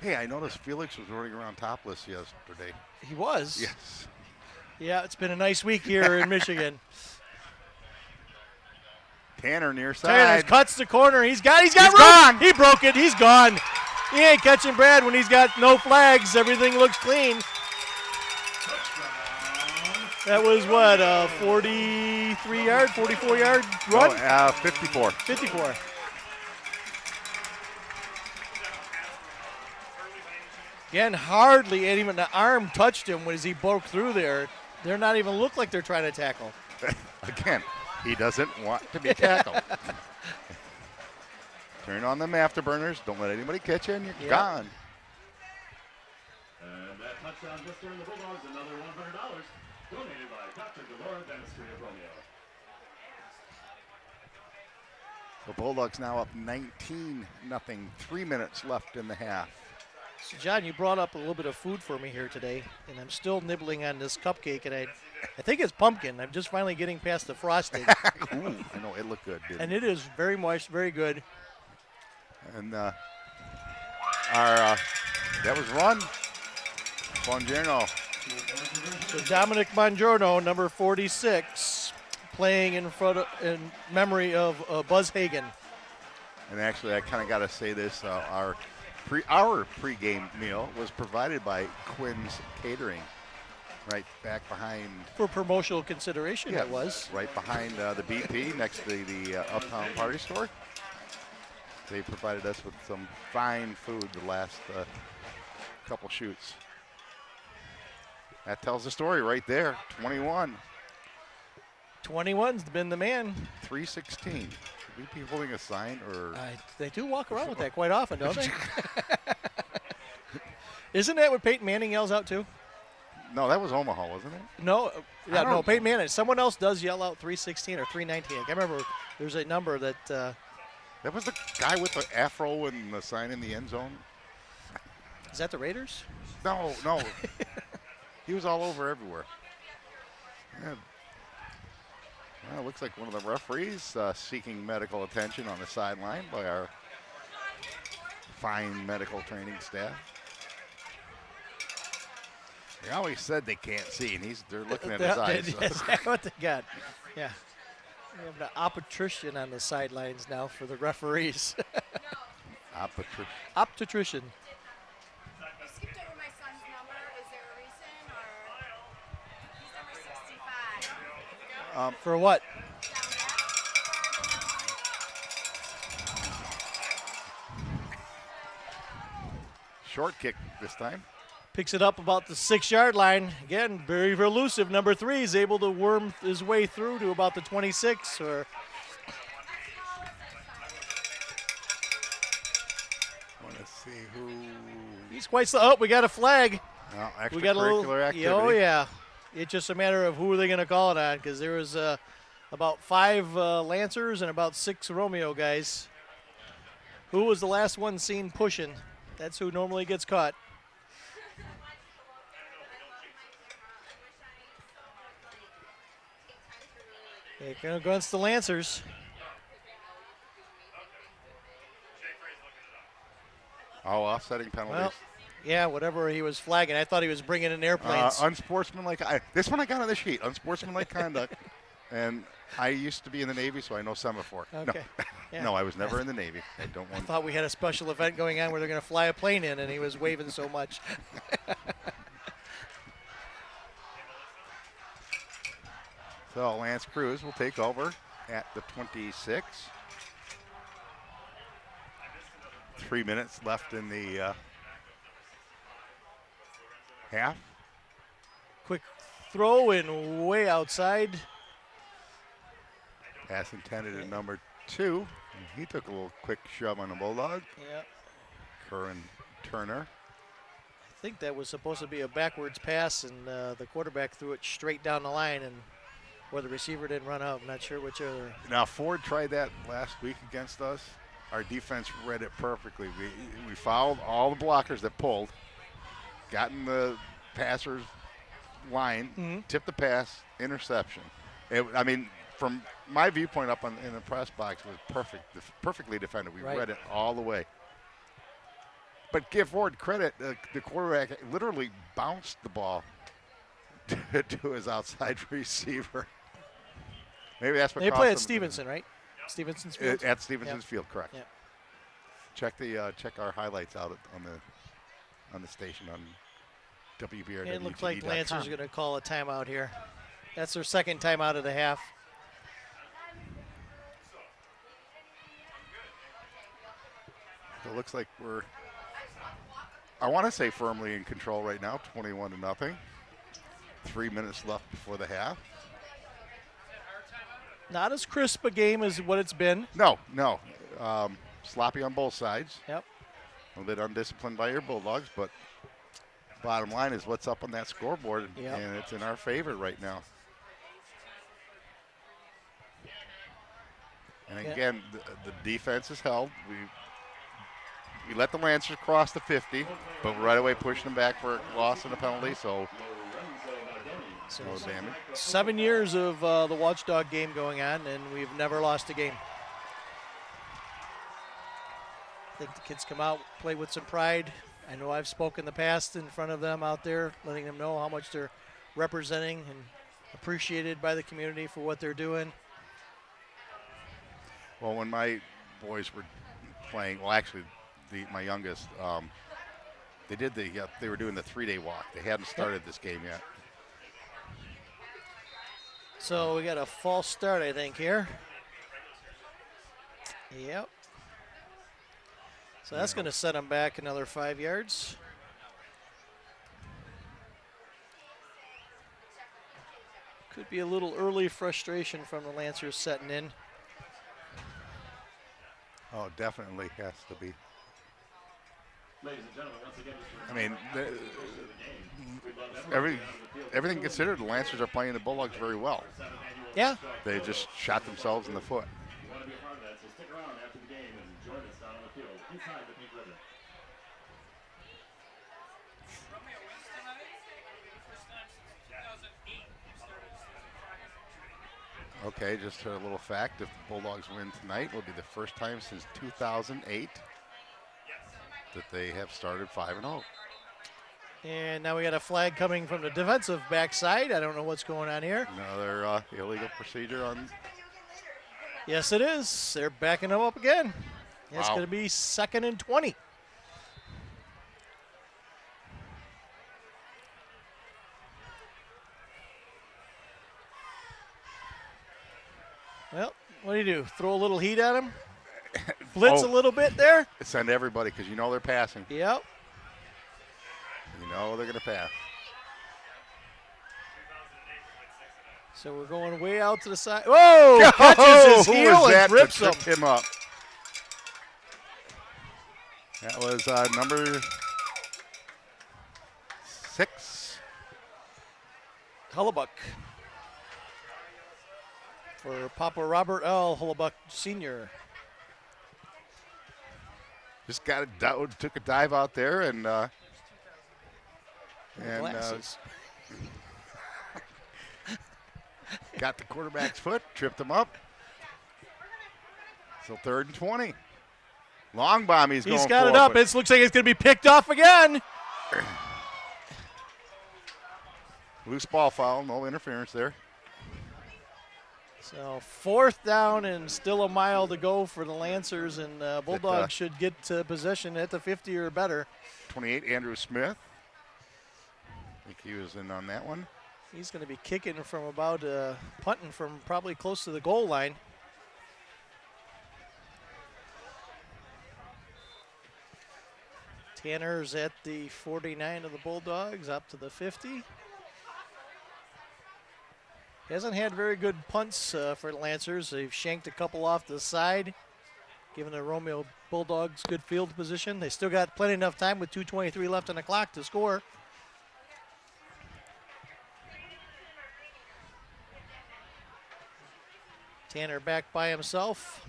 Hey, I noticed Felix was running around topless yesterday. He was. Yes. Yeah, it's been a nice week here in Michigan. Tanner near Tanner side. cuts the corner. He's got He's room. gone. He broke it. He's gone. He ain't catching Brad when he's got no flags. Everything looks clean. That was what, a 43-yard, 44-yard run? 54. 54. Again, hardly even the arm touched him as he broke through there. They're not even look like they're trying to tackle. Again, he doesn't want to be tackled. Turn on them afterburners. Don't let anybody catch you, and you're Yep. gone. And that touchdown just earned the Bulldogs another $100 donated by Dr. Delora Dentistry of Romeo. The Bulldogs now up 19-0. 3 minutes left in the half. So, John, you brought up a little bit of food for me here today, and I'm still nibbling on this cupcake, and I think it's pumpkin. I'm just finally getting past the frosting, Ooh, I know, it looked good, didn't and it? it is very moist, very good. And that was run. Bongiorno. So Dominic Bongiorno, number 46, playing in memory of Buzz Hagen. And actually, I kind of got to say this: our pregame meal was provided by Quinn's Catering, right back behind. For promotional consideration, Yeah, it was. right behind the BP, next to the Uptown Party Store. They provided us with some fine food the last couple shoots. That tells the story right there. 21, 21's been the man. 316. Should we be holding a sign or? They do walk around with that quite often, don't they? Isn't that what Peyton Manning yells out too? No, that was Omaha, wasn't it? No, I don't- Peyton Manning. Someone else does yell out 316 or 319. I can't remember. There's a number that. That was the guy with the afro and the sign in the end zone. Is that the Raiders? No. He was all over everywhere. Yeah. Well, it looks like one of the referees seeking medical attention on the sideline by our fine medical training staff. They always said they can't see, and they're looking at his eyes. Is that what they got? Yeah. We have an obstetrician on the sidelines now for the referees. Obstetrician. You skipped over my son's number. Is there a reason, or he's number 65? For what? Down Short kick this time. Picks it up about the 6-yard line. Again, very elusive. Number 3 is able to worm his way through to about the 26. Or Want to see who? he's quite slow. Oh, we got a flag. Well, We got a little. extracurricular activity. Oh yeah. It's just a matter of who are they going to call it on, because there was about 5 Lancers and about 6 Romeo guys. Who was the last one seen pushing? That's who normally gets caught. They're going to go against the Lancers. Oh, offsetting penalties. Well, yeah, whatever he was flagging. I thought he was bringing in airplanes. Unsportsmanlike. This one I got on the sheet. Unsportsmanlike conduct. And I used to be in the Navy, so I know semaphore. Okay. No. Yeah. No, I was never in the Navy. I don't I want. thought we had a special event going on where they're going to fly a plane in, and he was waving so much. So Lance Creuse will take over at the 26. 3 minutes left in the half. Quick throw and way outside. Pass intended at number 2. He took a little quick shove on the Bulldog. Yeah. Curran Turner. I think that was supposed to be a backwards pass, and the quarterback threw it straight down the line, and where the receiver didn't run out. I'm not sure which other. Now, Ford tried that last week against us. Our defense read it perfectly. We fouled all the blockers that pulled, got in the passer's line, tipped the pass, interception. I mean, from my viewpoint up in the press box, it was perfectly defended. We read it all the way. But give Ford credit, the quarterback literally bounced the ball to his outside receiver. Maybe that's what They cost play him. at Stevenson, right? Stevenson's Field? At Stevenson's Yep. Field, correct. Yep. Check our highlights out on the station on WBRW. It looks like Lancers are going to call a timeout here. That's their second timeout of the half. It looks like we're, I want to say, firmly in control right now, 21-0. 3 minutes left before the half. Not as crisp a game as what it's been. No. Sloppy on both sides. Yep. A little bit undisciplined by your Bulldogs, but bottom line is what's up on that scoreboard, and it's in our favor right now. And again, the defense is held. We let the Lancers cross the 50, but right away pushing them back for a loss and a penalty, so no damage. 7 years of the Watchdog game going on, and we've never lost a game. I think the kids come out, play with some pride. I know I've spoken in the past in front of them out there, letting them know how much they're representing and appreciated by the community for what they're doing. Well, when my boys were playing, well, actually, my youngest, they were doing the 3-day walk. They hadn't started this game yet. So we got a false start, I think, here. Yep. So that's going to set them back another 5 yards. Could be a little early frustration from the Lancers setting in. Oh, definitely has to be. Ladies and gentlemen, once again, I mean, everything considered, the Lancers are playing the Bulldogs very well. Yeah. They just shot themselves in the foot. you want to be a part of that, so stick around after the game and join us down on the field inside the pink ribbon. Okay, just a little fact, if the Bulldogs win tonight, it will be the first time since 2008 that they have started 5-0. And now we got a flag coming from the defensive backside. I don't know what's going on here. Another illegal procedure on. Yes, it is. They're backing them up again. It's Wow. going to be 2nd and 20. Well, what do? Throw a little heat at them? Blitz a little bit there? Send everybody because you know they're passing. Yep. You know they're going to pass. So we're going way out to the side. Whoa! Catches his Who heel was that and rips that him. tripped him up? That was number 6. Hullebuck. For Papa Robert L. Hullebuck Sr. Just took a dive out there and Glasses. got the quarterback's foot, tripped him up. So 3rd and 20. Long bomb he's going for. He's got it up. It looks like it's going to be picked off again. Loose ball foul, no interference there. So 4th down and still a mile to go for the Lancers, and Bulldogs should get to possession at the 50 or better. 28, Andrew Smith. I think he was in on that one. He's going to be kicking from about punting from probably close to the goal line. Tanner's at the 49 of the Bulldogs, up to the 50. Hasn't had very good punts for the Lancers. They've shanked a couple off the side. giving the Romeo Bulldogs good field position. They still got plenty enough time with 2:23 left on the clock to score. Tanner back by himself.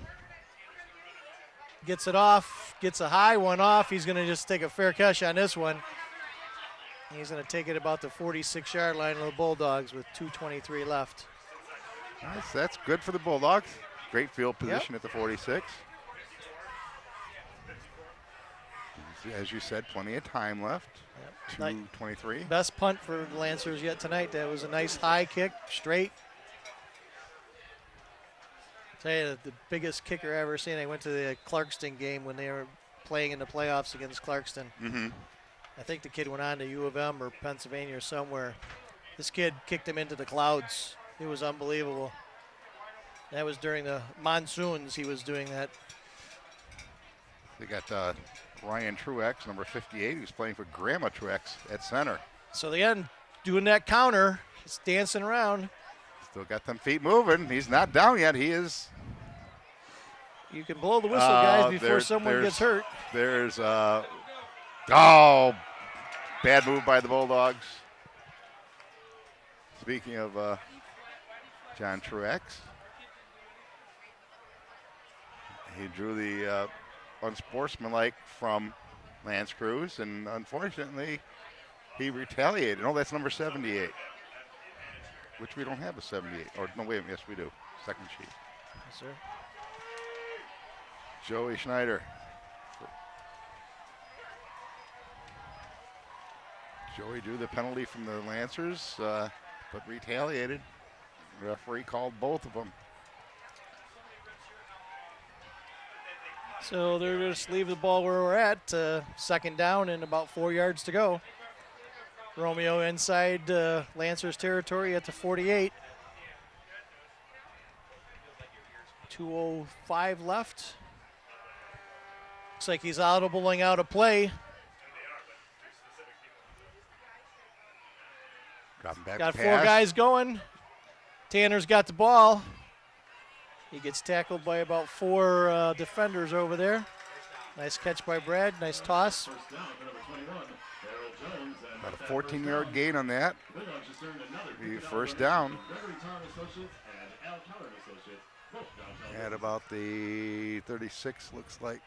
Gets it off, gets a high one off. He's going to just take a fair catch on this one. He's going to take it about the 46-yard line of the Bulldogs with 2:23 left. Nice. That's good for the Bulldogs. Great field position at the 46. As you said, plenty of time left. 2:23. Best punt for the Lancers yet tonight. That was a nice high kick, straight. Tell you, the biggest kicker I ever seen, I went to the Clarkston game when they were playing in the playoffs against Clarkston. Mm-hmm. I think the kid went on to U of M or Pennsylvania or somewhere. This kid kicked him into the clouds. It was unbelievable. That was during the monsoons he was doing that. They got Ryan Truex, number 58, who's playing for Grandma Truex at center. So again, doing that counter, it's dancing around. Still got them feet moving. He's not down yet. He is. You can blow the whistle, guys, before someone gets hurt. There's, bad move by the Bulldogs. Speaking of John Truex, he drew the unsportsmanlike from Lance Creuse, and unfortunately, he retaliated. Oh, that's number 78, which we don't have a 78. Or no, wait, yes, we do. Second sheet. Yes, sir. Joey Schneider. Joey drew the penalty from the Lancers, but retaliated. The referee called both of them. So they're going to leave the ball where we're at. Second down and about 4 yards to go. Romeo inside Lancers territory at the 48. 2:05 left. Looks like he's audibling out a play. Dropping back Got pass. 4 guys going. Tanner's got the ball. He gets tackled by about 4 defenders over there. Nice catch by Brad. Nice toss. About a 14-yard gain on that. Be first down. At about the 36, looks like,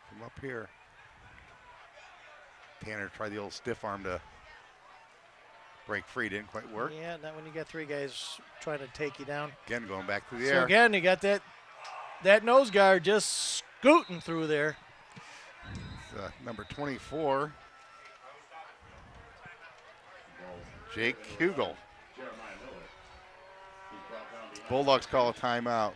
from up here. Tanner tried the old stiff arm to break free, didn't quite work. Yeah, not when you got 3 guys trying to take you down. Again, going back through the So air. again, you got that nose guard just scooting through there. Number 24, Jake Hugel. Bulldogs call a timeout.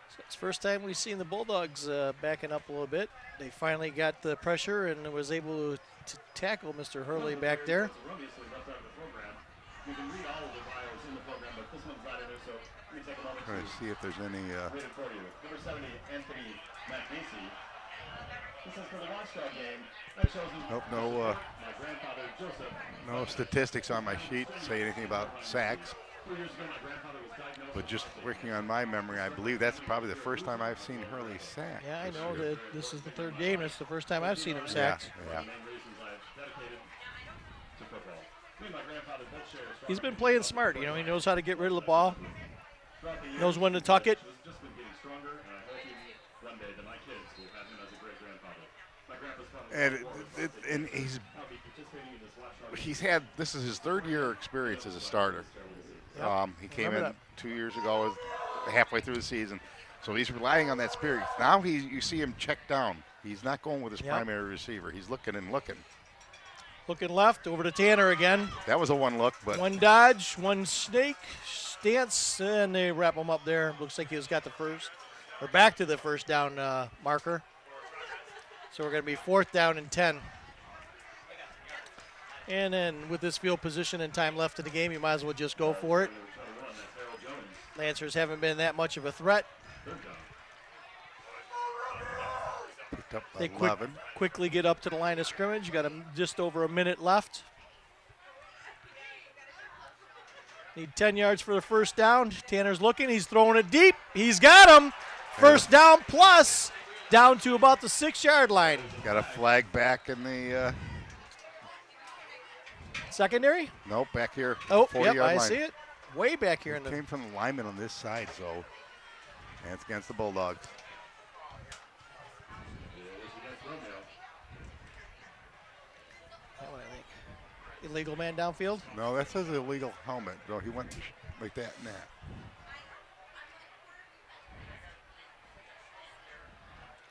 So it's the first time we've seen the Bulldogs backing up a little bit. They finally got the pressure and was able to tackle Mr. Hurley back there. Trying to see if there's any. Number 70, Anthony Magnesi. This is for the Watchdog game. I chose Nope, my grandfather Joseph. no statistics on my sheet say anything about sacks. 4 years ago, my grandfather was diagnosed. But just working on my memory, I believe that's probably the first time I've seen Hurley sack. Yeah, I this know year. that this is the 3rd game. It's the first time I've seen him sacked. Yeah. Main reasons I've dedicated to football. Me and my grandfather both share a strong He's been playing smart. You know, he knows how to get rid of the ball. throughout the years. Knows when to tuck it. He's just been getting stronger, and I hope one day that my kids will have him as a great grandfather. My grandpa's probably And he's I'll be participating in this Watchdog. this is his 3rd year experience as a starter. He came Remember in that. 2 years ago, halfway through the season. So he's relying on that spirit. Now you see him check down. He's not going with his Yep. primary receiver. He's looking and looking. Looking left, over to Tanner again. That was a one look, but 1 dodge, 1 snake, stance, and they wrap him up there. Looks like he's got the first, or back to the first down marker. So we're going to be 4th down and 10. And then with this field position and time left in the game, you might as well just go for it. Lancers haven't been that much of a threat. picked up They 11. quickly get up to the line of scrimmage. You got just over a minute left. Need 10 yards for the first down. Tanner's looking. He's throwing it deep. He's got him. First down plus, down to about the 6-yard line. Got a flag back in the Secondary? nope, back here. Oh, 40-yard yep, I line. see it. Way back here in the. Came from the lineman on this side, so and it's against the Bulldogs. What I think. Illegal man downfield? No, that says illegal helmet. So he went like that and that.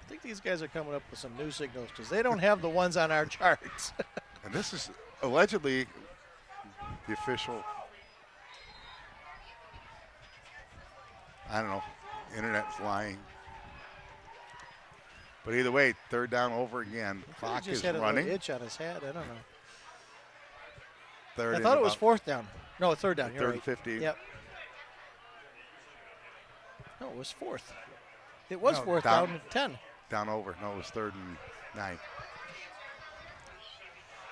I think these guys are coming up with some new signals because they don't have the ones on our charts. And this is allegedly the official, I don't know, internet's lying. But either way, third down over again. Clock just is had a running. little itch on his head. I don't know. Third I and thought it was about fourth down. No, third down. You're third right. and 50. Yep. No, it was fourth. It was No, fourth down. down and 10. Down over. No, it was 3rd and 9.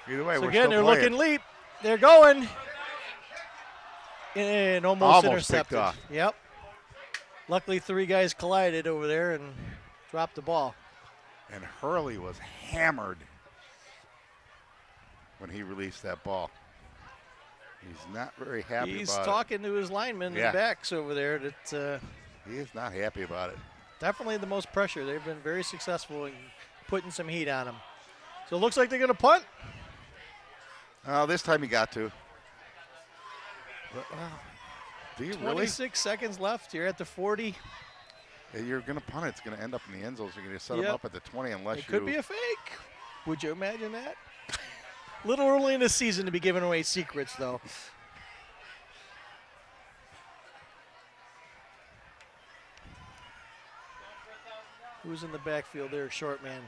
Either way, So we're again, still they're playing. looking leap. They're going. And almost Almost intercepted. picked off. Yep. Luckily, 3 guys collided over there and dropped the ball. And Hurley was hammered when he released that ball. He's not very happy He's about talking to his linemen in Yeah. the backs over there. That He is not happy about it. definitely the most pressure. They've been very successful in putting some heat on him. So it looks like they're going to punt. Oh, this time he got to. But, do you really? 26 seconds left. You're at the 40. You're going to punt it. It's going to end up in the end zone. So you're going to set Yep. him up at the 20 unless It could be a fake. Would you imagine that? Little early in the season to be giving away secrets, though. Who's in the backfield there? Short man.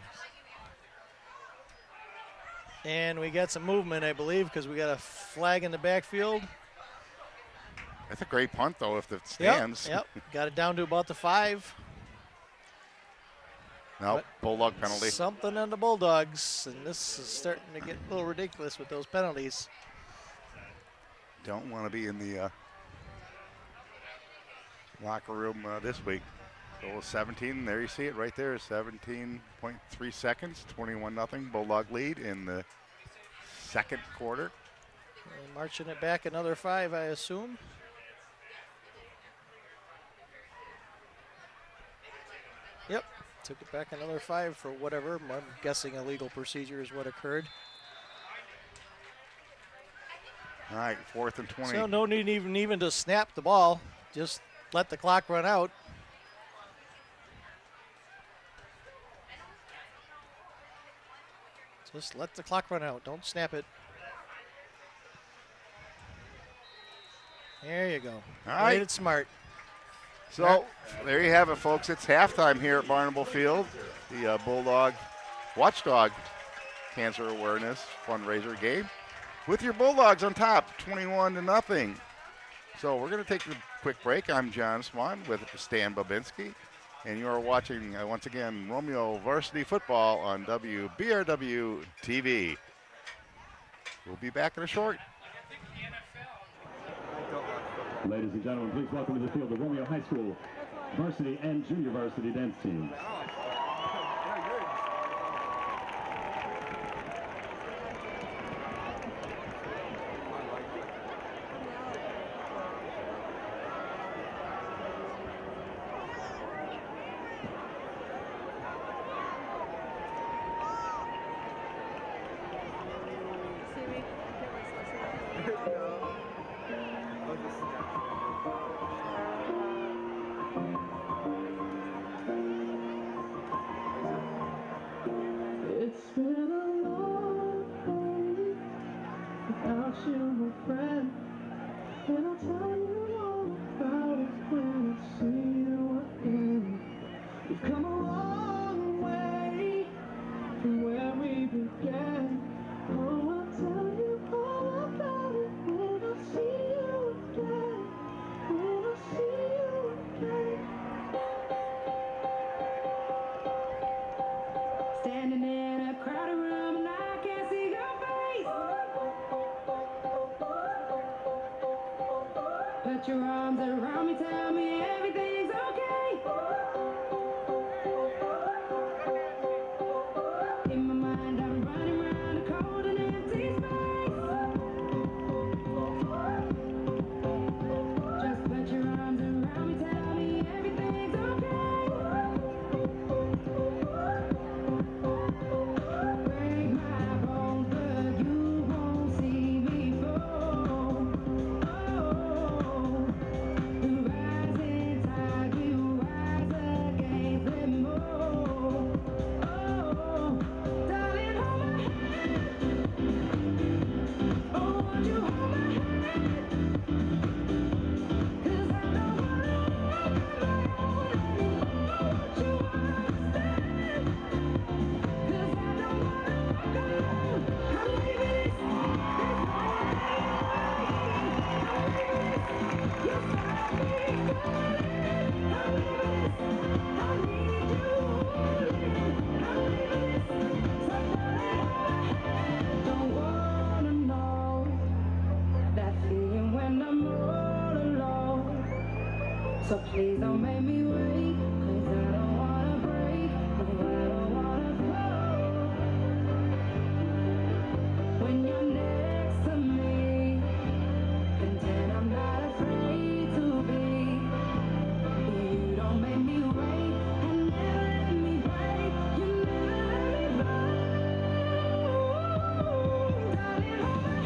And we got some movement, I believe, because we got a flag in the backfield. That's a great punt, though, if it stands. Yep. Got it down to about the 5. No, Bulldog penalty. Something on the Bulldogs, and this is starting to get a little ridiculous with those penalties. Don't want to be in the locker room this week. So 17, there you see it right there, 17.3 seconds, 21-0 Bulldog lead in the second quarter. And marching it back another 5, I assume. Yep, took it back another 5 for whatever. I'm guessing a legal procedure is what occurred. All right, 4th and 20. So no need even to snap the ball. Just let the clock run out. Just let the clock run out. Don't snap it. There you go. All right. Played it smart. So there you have it, folks. It's halftime here at Barnable Field. The Bulldog Watchdog Cancer Awareness Fundraiser game with your Bulldogs on top, 21-0. So we're going to take a quick break. I'm John Swan with Stan Babinski, and you are watching, once again, Romeo Varsity Football on WBRW TV. We'll be back in a short. Ladies and gentlemen, please welcome to the field the Romeo High School varsity and junior varsity dance teams. It's been a long day without you, my friend. And I'll tell you all about it when I see you again. We've come a long way from where we began. Oh, I'll tell you all about it when I see you again. When I see you again. Standing in a crowded room and I can't see your face. Put your arms around me, tell me everything's okay. So please don't make me wait, 'cause I don't wanna break, no, I don't wanna fall. When you're next to me, pretend I'm not afraid to be. You don't make me wait, and never let me break. You never let me break. Darling, hold my hand.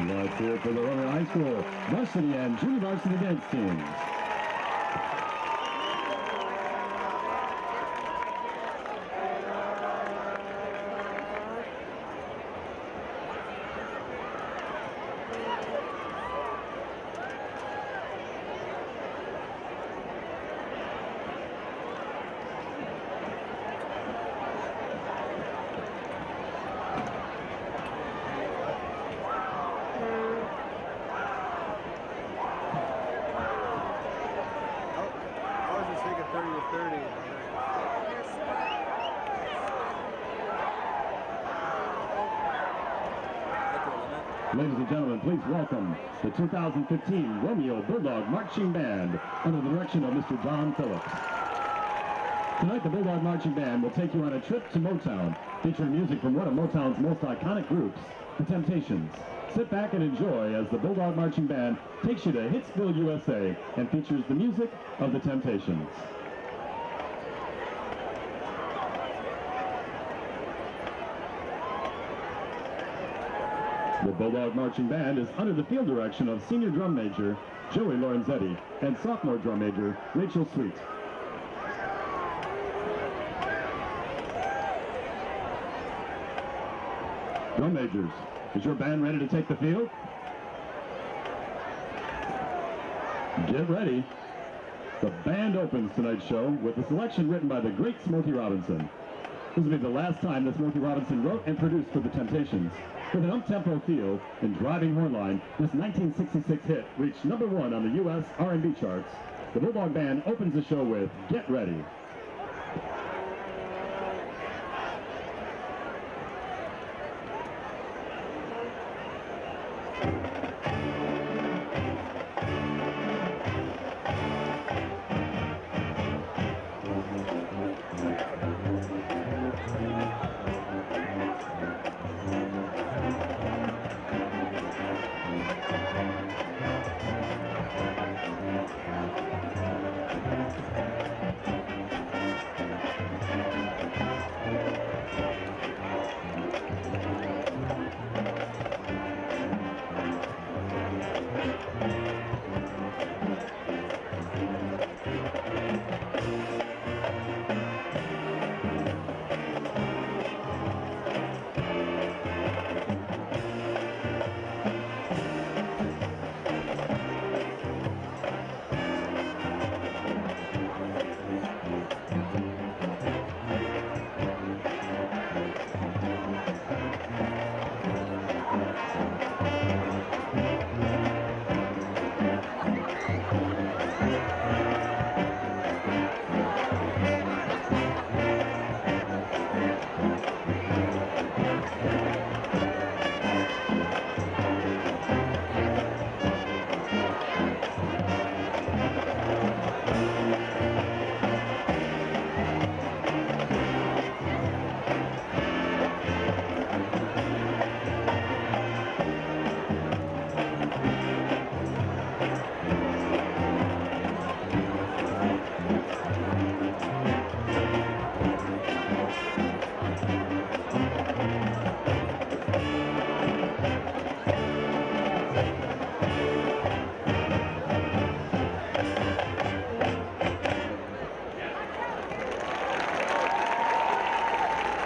Let's hear it for the Rover High School varsity and junior varsity dance teams. Ladies and gentlemen, please welcome the 2015 Romeo Bulldog Marching Band under the direction of Mr. John Phillips. Tonight, the Bulldog Marching Band will take you on a trip to Motown, featuring music from one of Motown's most iconic groups, the Temptations. Sit back and enjoy as the Bulldog Marching Band takes you to Hitsville, USA, and features the music of the Temptations. The Bulldog Marching Band is under the field direction of Senior Drum Major Joey Lorenzetti and Sophomore Drum Major Rachel Sweet. Drum Majors, is your band ready to take the field? Get ready. The band opens tonight's show with a selection written by the great Smokey Robinson. This will be the last time that Smokey Robinson wrote and produced for the Temptations. With an up-tempo feel and driving horn line, this 1966 hit reached #1 on the U.S. R&B charts. The Bulldog Band opens the show with Get Ready.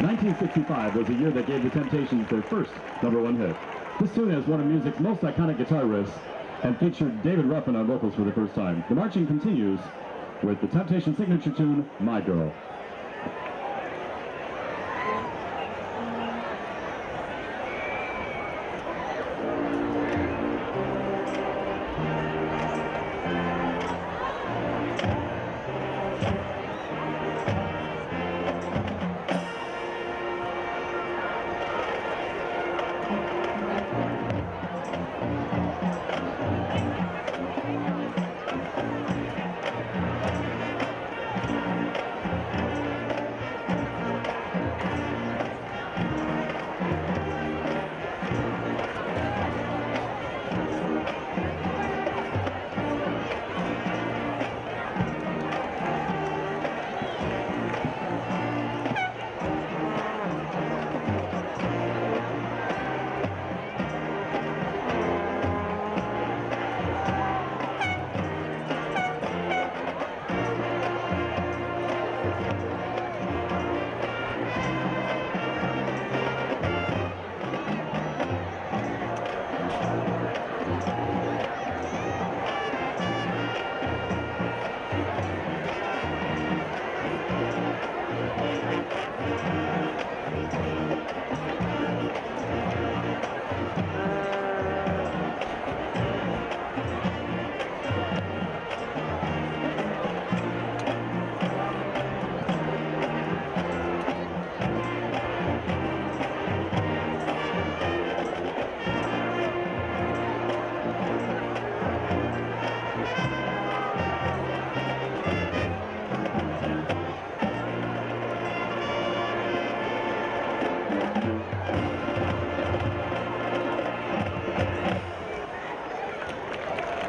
1965 was the year that gave the Temptations their first #1 hit. This tune has one of music's most iconic guitar riffs and featured David Ruffin on vocals for the first time. The marching continues with the Temptations' signature tune, My Girl.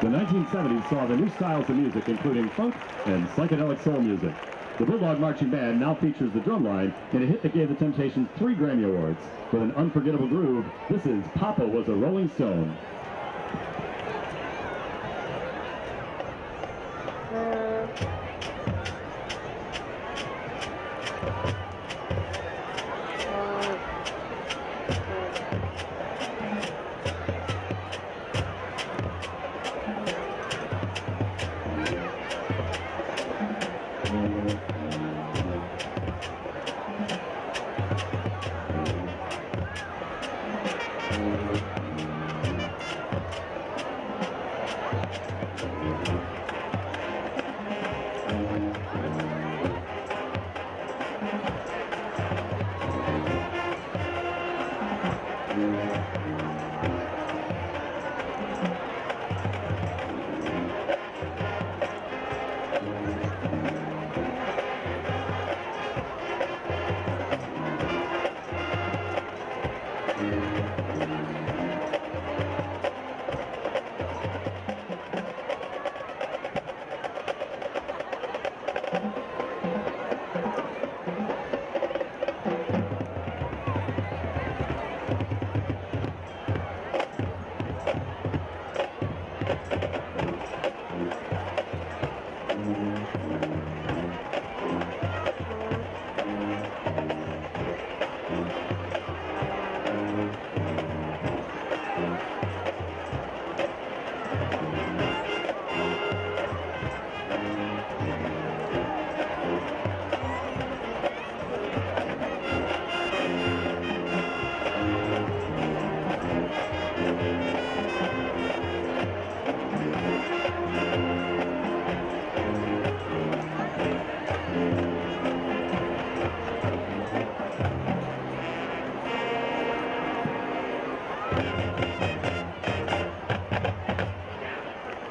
The 1970s saw the new styles of music, including funk and psychedelic soul music. The Bulldog Marching Band now features the drumline in a hit that gave the Temptations 3 Grammy Awards. With an unforgettable groove, this is Papa Was a Rolling Stone.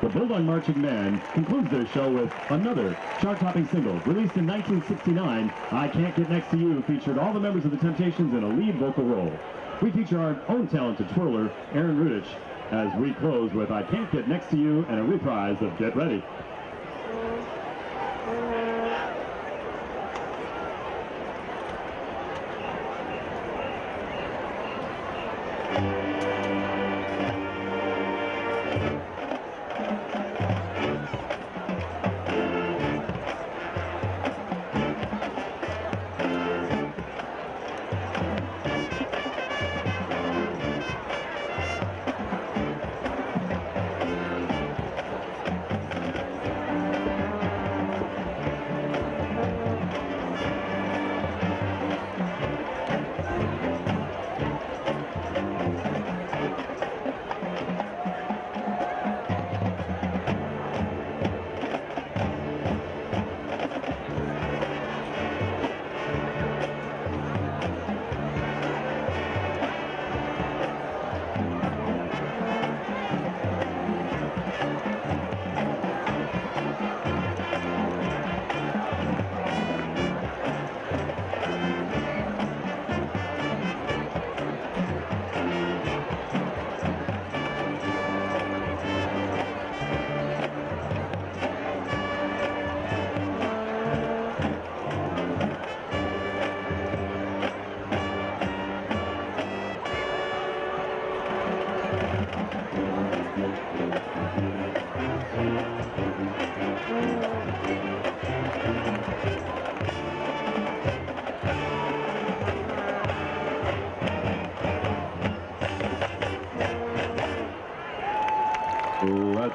The Bulldog Marching Band concludes their show with another chart-topping single. Released in 1969, I Can't Get Next to You featured all the members of the Temptations in a lead vocal role. We feature our own talented twirler, Aaron Rudich, as we close with I Can't Get Next to You and a reprise of Get Ready.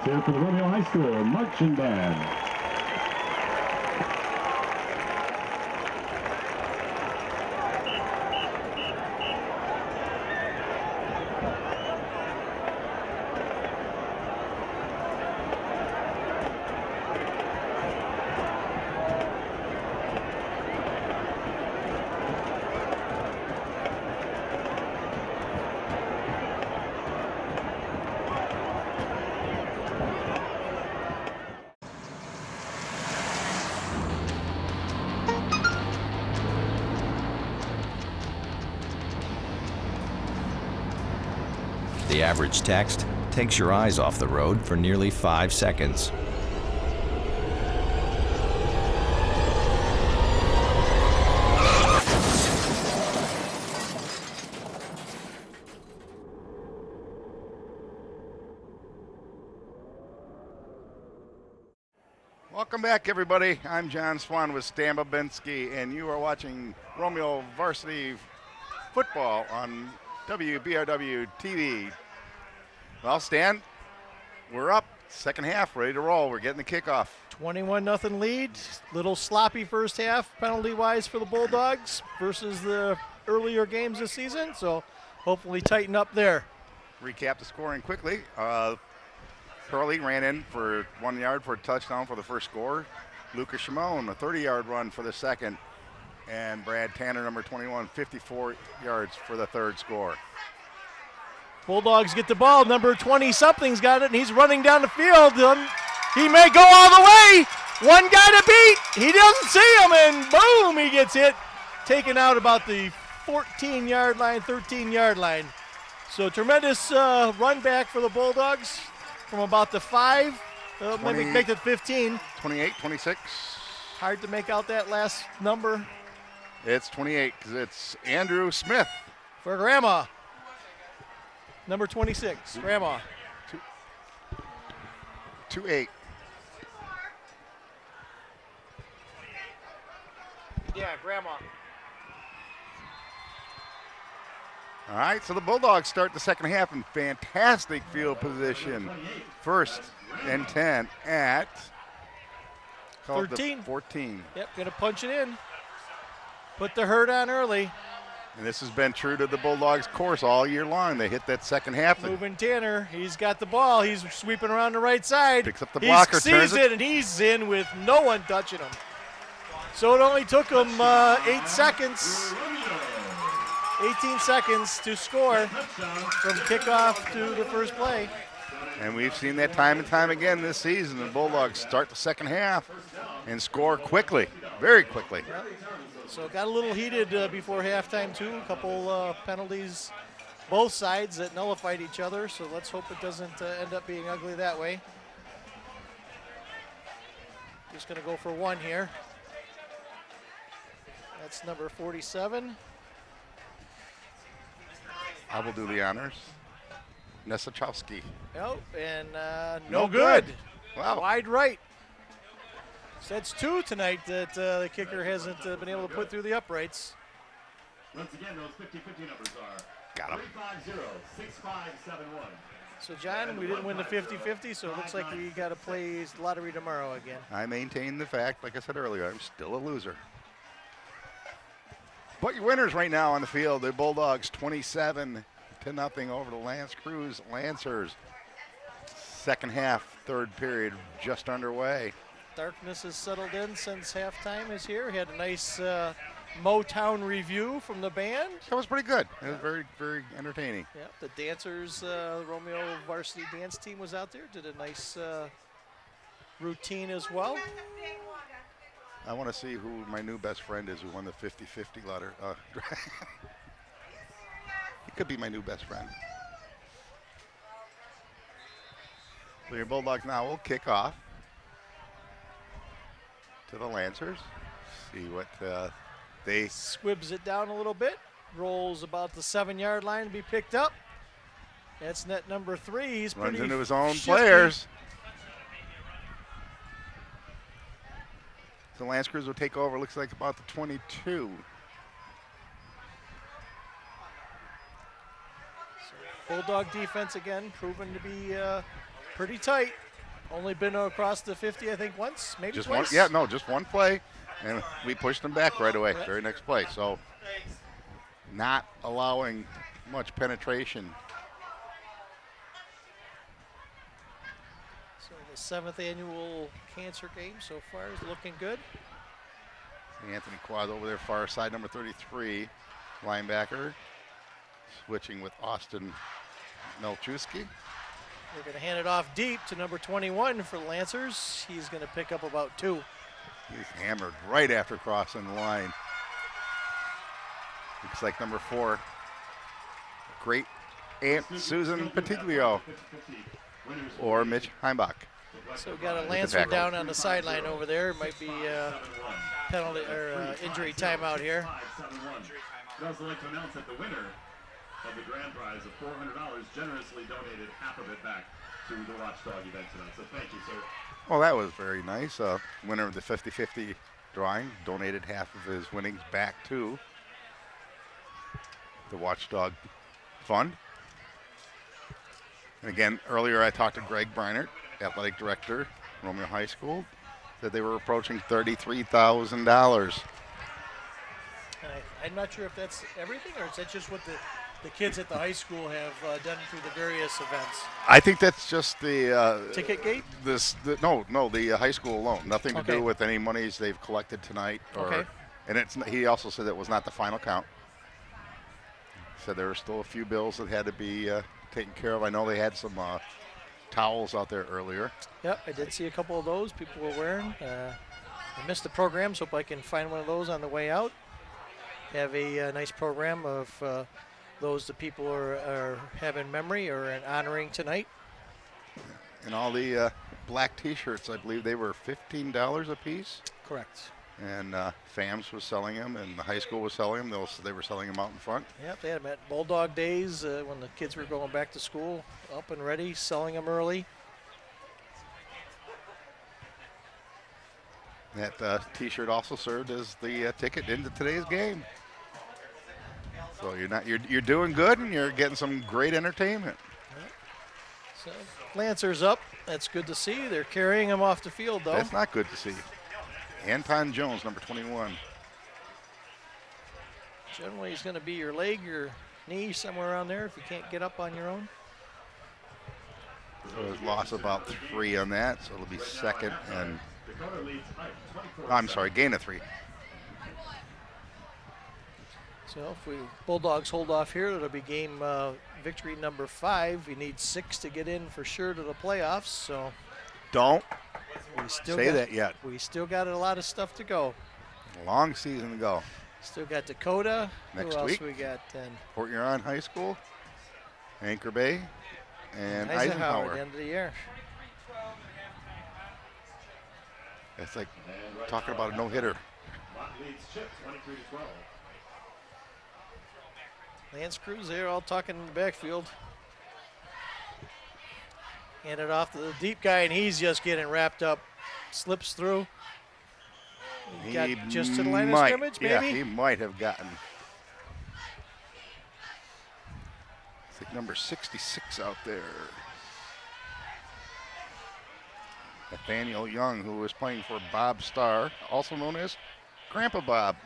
Let's hear it for the Romeo High School Marching Band. The average text takes your eyes off the road for nearly 5 seconds. Welcome back, everybody. I'm John Swan with Stan Babinski, and you are watching Romeo Varsity Football on WBRW TV. Well, Stan, we're up. Second half, ready to roll. We're getting the kickoff. 21-0 lead. Little sloppy first half penalty-wise for the Bulldogs versus the earlier games this season. So hopefully tighten up there. Recap the scoring quickly. Hurley ran in for 1 yard for a touchdown for the first score. Lucas Shimon, a 30-yard run for the second. And Brad Tanner, number 21, 54 yards for the third score. Bulldogs get the ball. Number 20-something's got it, and he's running down the field. He may go all the way. One guy to beat. He doesn't see him, and boom, he gets hit. Taken out about the 14-yard line, 13-yard line. So tremendous run back for the Bulldogs from about the 5, maybe make it 15. 28, 26. Hard to make out that last number. It's 28 because it's Andrew Smith. For Grandma. Number 26, Grandma. 2-8. Yeah, Grandma. All right, so the Bulldogs start the second half in fantastic field position. First and 10 at 13. 14. Yep, gonna punch it in. Put the hurt on early. And this has been true to the Bulldogs' course all year long. They hit that second half. Moving Tanner, he's got the ball. He's sweeping around the right side. Picks up the blocker, he turns sees it, and he's in with no one touching him. So it only took him 8 seconds, 18 seconds to score from kickoff to the first play. And we've seen that time and time again this season. The Bulldogs start the second half and score quickly, very quickly. Yep. So it got a little heated before halftime, too. A couple penalties, both sides that nullified each other. So let's hope it doesn't end up being ugly that way. Just going to go for one here. That's number 47. I will do the honors. Nesachowski. Nope, and No no good. Wow. Wide right. So that's 2 tonight that the kicker hasn't been able to put through the uprights. Once again, those 50-50 numbers are Got him. 350-6571. So, John, we didn't win the 50-50, so it looks like we got to play lottery tomorrow again. I maintain the fact, like I said earlier, I'm still a loser. But your winners right now on the field, the Bulldogs 27-0 over the Creuse Lancers. Second half, third period just underway. Darkness has settled in since halftime is here. He had a nice Motown review from the band. That was pretty good. It was very, very entertaining. Yeah, the dancers, Romeo varsity dance team was out there, did a nice routine as well. I want to see who my new best friend is who won the 50-50 ladder. He could be my new best friend. So your Bulldogs now will kick off to the Lancers. See what they... Squibs it down a little bit. Rolls about the 7-yard line to be picked up. That's net number 3. He's runs pretty into his own shifty. players. The Lance Creuse will take over, looks like about the 22. Bulldog defense again, proven to be pretty tight. only been across the 50, I think, once, maybe Just twice. one, yeah, no, just one play, and we pushed them back right away. Yep. Very next play. So not allowing much penetration. So the 7th annual cancer game so far is looking good. Anthony Quaz over there, far side, number 33, linebacker, switching with Austin Melchewski. They're going to hand it off deep to number 21 for the Lancers. He's going to pick up about 2. He's hammered right after crossing the line. Looks like number 4, great Aunt Susan Patiglio or Mitch Heimbach. So we've got a the Lancer tackle. down on the sideline over there. Might be penalty or injury timeout here. I'd also like to announce that the winner of the grand prize of $400 generously donated half of it back to the Watchdog event tonight. So thank you, sir. Well, that was very nice. Winner of the 50-50 drawing donated half of his winnings back to the Watchdog Fund. And again, earlier I talked to Greg Breinert, athletic director, Romeo High School, said they were approaching $33,000. I'm not sure if that's everything or is that just what the kids at the high school have done through the various events. I think that's just the Ticket gate? the high school alone. Nothing to Okay. do with any monies they've collected tonight. Okay. And he also said that was not the final count. Said there were still a few bills that had to be taken care of. I know they had some towels out there earlier. Yep, I did see a couple of those people were wearing. I missed the program, so hope I can find one of those on the way out. Have a nice program of those that people are having memory or honoring tonight. And all the black T-shirts, I believe they were $15 a piece. Correct. And FAMS was selling them, and the high school was selling them. They were selling them out in front. Yep, they had them at Bulldog Days when the kids were going back to school, up and ready, selling them early. That T-shirt also served as the ticket into today's game. So you're doing good, and you're getting some great entertainment. So Lancers up. That's good to see. They're carrying them off the field, though. That's not good to see. Anton Jones, number 21. Generally, he's going to be your leg, your knee, somewhere around there if you can't get up on your own. So he's lost about 3 on that, so it'll be second and Dakota leads height, 24. I'm sorry, gain of 3. So if we Bulldogs hold off here, it'll be game victory number 5. You need 6 to get in for sure to the playoffs. So Don't we still say got, that yet. We still got a lot of stuff to go. Long season to go. Still got Dakota. Next Who else week. we got then? Port Huron High School, Anchor Bay, and Eisenhower Eisenhower. at the end of the year. It's like talking about a no-hitter. Mott leads Chip, 23-12. Lance Creuse there, all talking in the backfield. Hand it off to the deep guy, and he's just getting wrapped up. Slips through. He got just to the line of scrimmage, maybe? Yeah, he might have gotten. It's like number 66 out there. Nathaniel Young, who was playing for Bob Starr, also known as Grandpa Bob.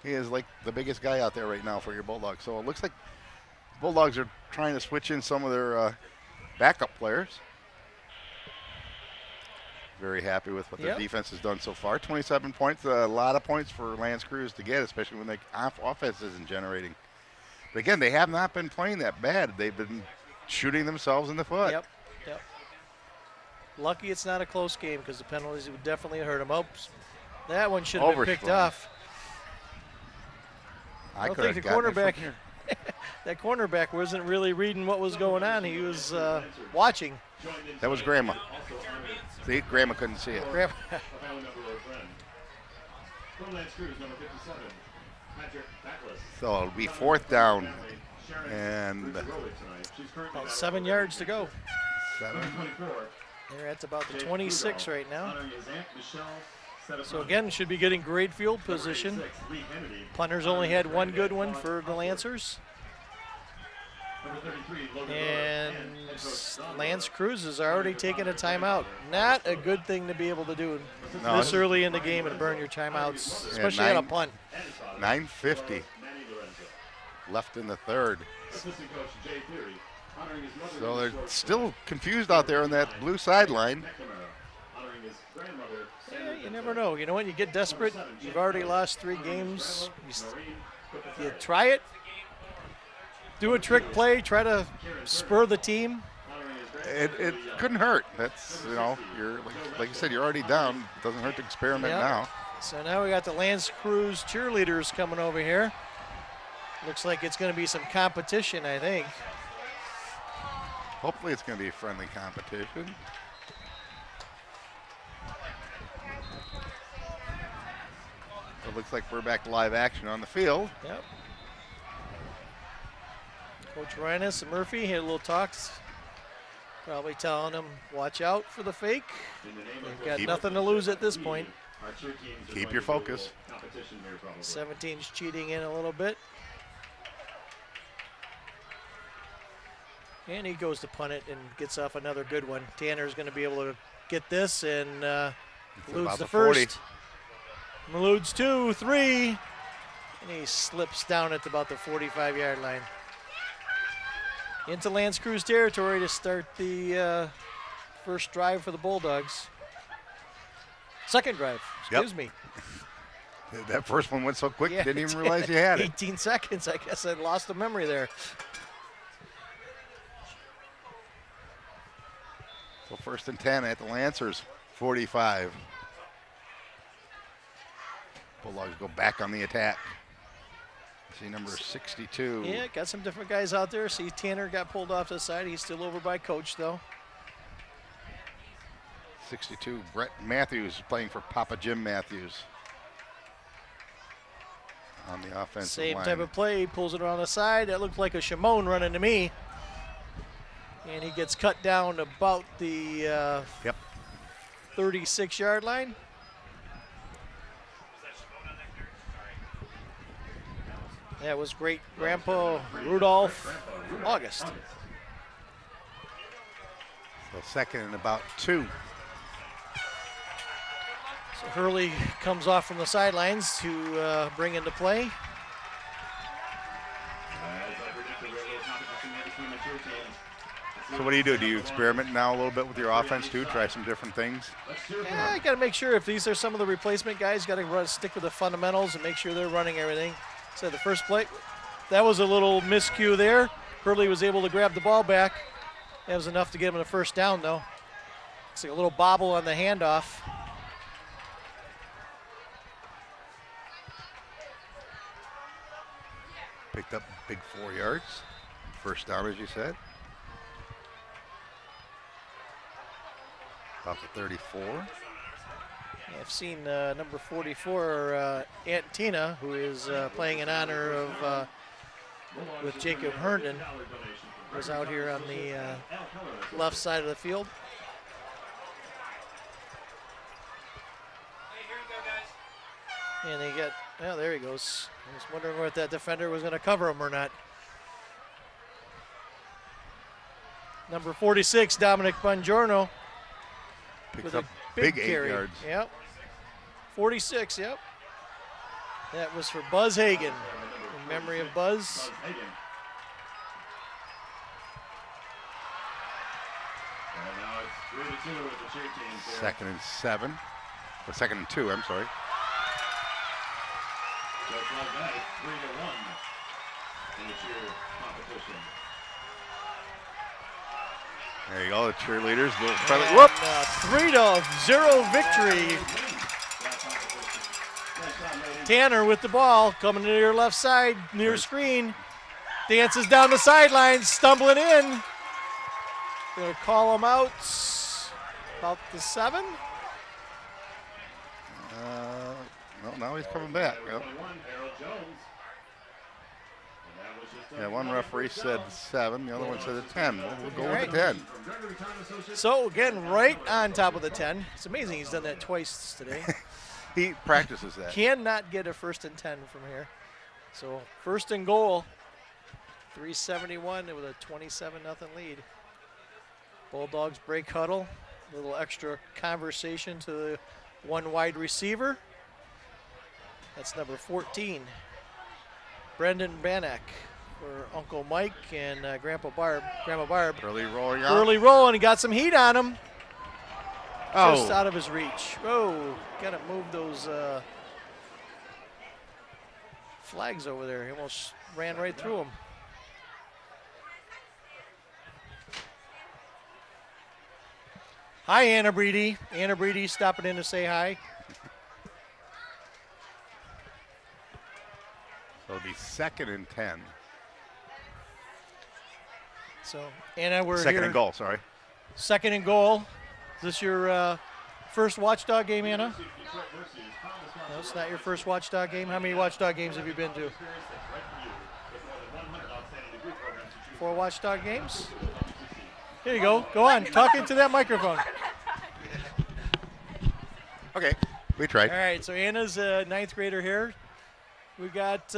He is like the biggest guy out there right now for your Bulldogs. So it looks like Bulldogs are trying to switch in some of their backup players. Very happy with what their defense has done so far. 27 points, a lot of points for Lance Creuse to get, especially when the offense isn't generating. But again, they have not been playing that bad. They've been shooting themselves in the foot. Yep. Lucky it's not a close game because the penalties would definitely hurt them. Oops. That one should have been picked off. I don't could think have the gotten it cornerback, from here. that cornerback wasn't really reading what was going on. He was watching. That was Grandma. See, Grandma couldn't see it. Grandma. So it'll be 4th down and About 7 yards to go. 7. They're at about the 26 right now. So again, should be getting great field position. Punters only had one good one for the Lancers. Number 33, Logan And Coach Don Lance Creuse has already taken a timeout. Not a good thing to be able to do No, this early in the game and burn your timeouts, Yeah, especially on a punt. 9:50 Manny Lorenzo. left in the third. Assistant coach Jay Theory, honoring his mother. So they're still confused out there on that blue sideline. McNamara, honoring his grandmother. Yeah, you never know. You know when you get desperate, you've already lost 3 games. You try it, do a trick play, try to spur the team. It couldn't hurt. That's, you know, you're like you said, you're already down. It doesn't hurt to experiment Yep. now. So now we got the Lance Creuse cheerleaders coming over here. Looks like it's going to be some competition, I think. Hopefully it's going to be a friendly competition. It looks like we're back to live action on the field. Yep. Coach Reines and Murphy had a little talks. Probably telling them, watch out for the fake. They've got nothing to lose at this point. Our cheer teams are Keep going your to go focus. competition here probably. 17's cheating in a little bit. And he goes to punt it and gets off another good one. Tanner's going to be able to get this and It's eludes about the the 40. first. Eludes 2, 3. And he slips down at about the 45-yard line. Into Lance Creuse territory to start the first drive for the Bulldogs. Second drive, excuse me. That first one went so quick, Yeah, you didn't it even realize you had it. 18 seconds, I guess I lost the memory there. So first and 10 at the Lancers, 45. Bulldogs go back on the attack. See number 62. Yeah, got some different guys out there. See Tanner got pulled off to the side. He's still over by Coach, though. 62, Brett Matthews playing for Papa Jim Matthews on the offensive Same line. type of play. He pulls it around the side. That looked like a Shimon running to me. And he gets cut down about the 36-yard line. That was great. Grandpa Rudolph August. So second and about 2. So Hurley comes off from the sidelines to bring into play. As I predicted, we have a little competition here between the cheer teams. So what do? Do you experiment now a little bit with your offense too? Try some different things? Let's cheer for Yeah, you got to make sure if these are some of the replacement guys, got to stick with the fundamentals and make sure they're running everything. So the first play, that was a little miscue there. Hurley was able to grab the ball back. That was enough to get him a first down, though. It's like a little bobble on the handoff. Picked up big 4 yards. First down, as you said. About the 34. I've seen number 44, Aunt Tina, who is playing in honor of with Jacob Herndon, was out here on the left side of the field. And they get, oh, there he goes. I was wondering if that defender was going to cover him or not. Number 46, Dominic Bongiorno. Picks With up a big big 8 carry. yards. Yep. 46, yep. That was for Buzz Hagan. In memory of Buzz. Hagen. And now it's 3-2 with the cheer teams here. Second and 7. Or second and 2, I'm sorry. Just like that, it's 3-1 in the cheer competition. There you go, the cheerleaders. Little friendly. Whoop! And, 3-0 victory. Tanner with the ball, coming to your left side, near screen. Dances down the sideline, stumbling in. Gonna call him out about the 7. No, now he's coming back. Yep. 21, Harold Jones. And that was just a Yeah, one referee said 7, the other one said a 10. We'll go with Right. the 10. from Gregory Time Associates. So again, right on top of the 10. It's amazing he's done that twice today. He practices that. Cannot get a 1st and 10 from here. So 1st and goal 371 with a 27-0 lead. Bulldogs break huddle. A little extra conversation to the one wide receiver. That's number 14. Brendan Bannock for Uncle Mike and Grandma Barb. Early rolling out. Early roll, and he got some heat on him. Just Oh, out of his reach. Oh, got to move those flags over there. He almost ran right through him. Hi, Anna Breedy. Anna Breedy stopping in to say hi. so it'll be 2nd and 10. So, Anna, we're Second here. and goal, sorry. 2nd and goal. Is this your first Watchdog game, Anna? No, it's not your first Watchdog game. How many Watchdog games have you been to? 4 Watchdog games? Here you go. Go on. Talk into that microphone. Okay, we tried. All right, so Anna's a 9th grader here. We got,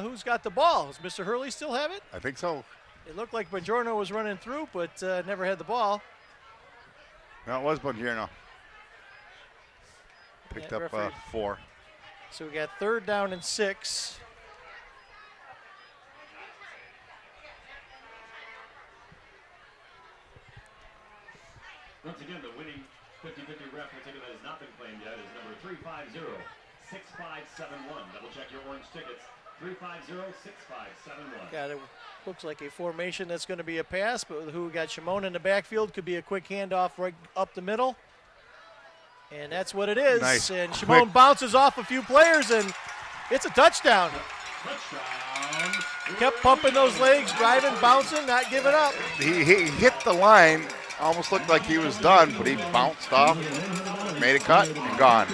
who's got the ball? Does Mr. Hurley still have it? I think so. It looked like Bongiorno was running through, but never had the ball. No, it was Bongiorno. Picked Yeah, up referee. 4. So we got 3rd down and 6. Once again, the winning 50-50 ref ticket that has not been claimed yet is number 350-6571. Double check your orange tickets. 350-6571. Got it. Looks like a formation that's going to be a pass, but who got Shimon in the backfield could be a quick handoff right up the middle. And that's what it is. Nice. And Shimon bounces off a few players, and it's a touchdown. Touchdown. Kept pumping those legs, driving, bouncing, not giving up. He hit the line, almost looked like he was done, but he bounced off, made a cut, and gone.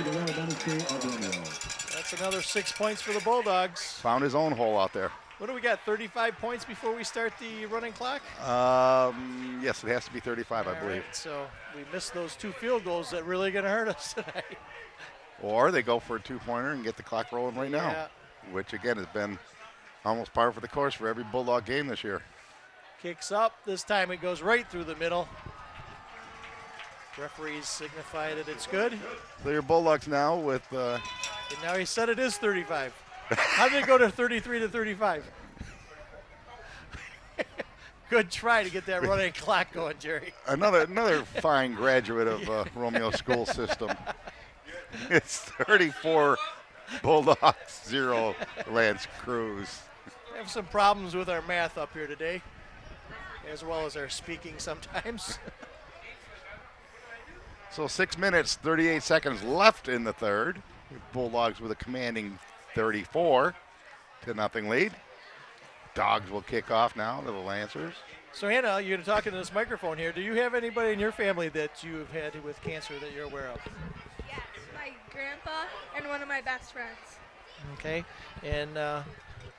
That's another 6 points for the Bulldogs. Found his own hole out there. What do we got, 35 points before we start the running clock? Yes, it has to be 35, I All believe. right, so we missed those 2 field goals that really going to hurt us tonight. Or they go for a 2-pointer and get the clock rolling right now, Yeah. which again has been almost par for the course for every Bulldog game this year. Kicks up. This time it goes right through the middle. Referees signify that it's good. So your Bulldogs now with And now he said it is 35. How did it go to 33 to 35? Good try to get that running clock going, Jerry. another fine graduate of Romeo school system. It's 34 Bulldogs, 0 Lance Creuse. We have some problems with our math up here today, as well as our speaking sometimes. So 6 minutes, 38 seconds left in the third. Bulldogs with a commanding 34 to nothing lead. Dogs will kick off now to the Lancers. So, Hannah, you're talking to this microphone here. Do you have anybody in your family that you've had with cancer that you're aware of? Yes, my grandpa and one of my best friends. Okay, and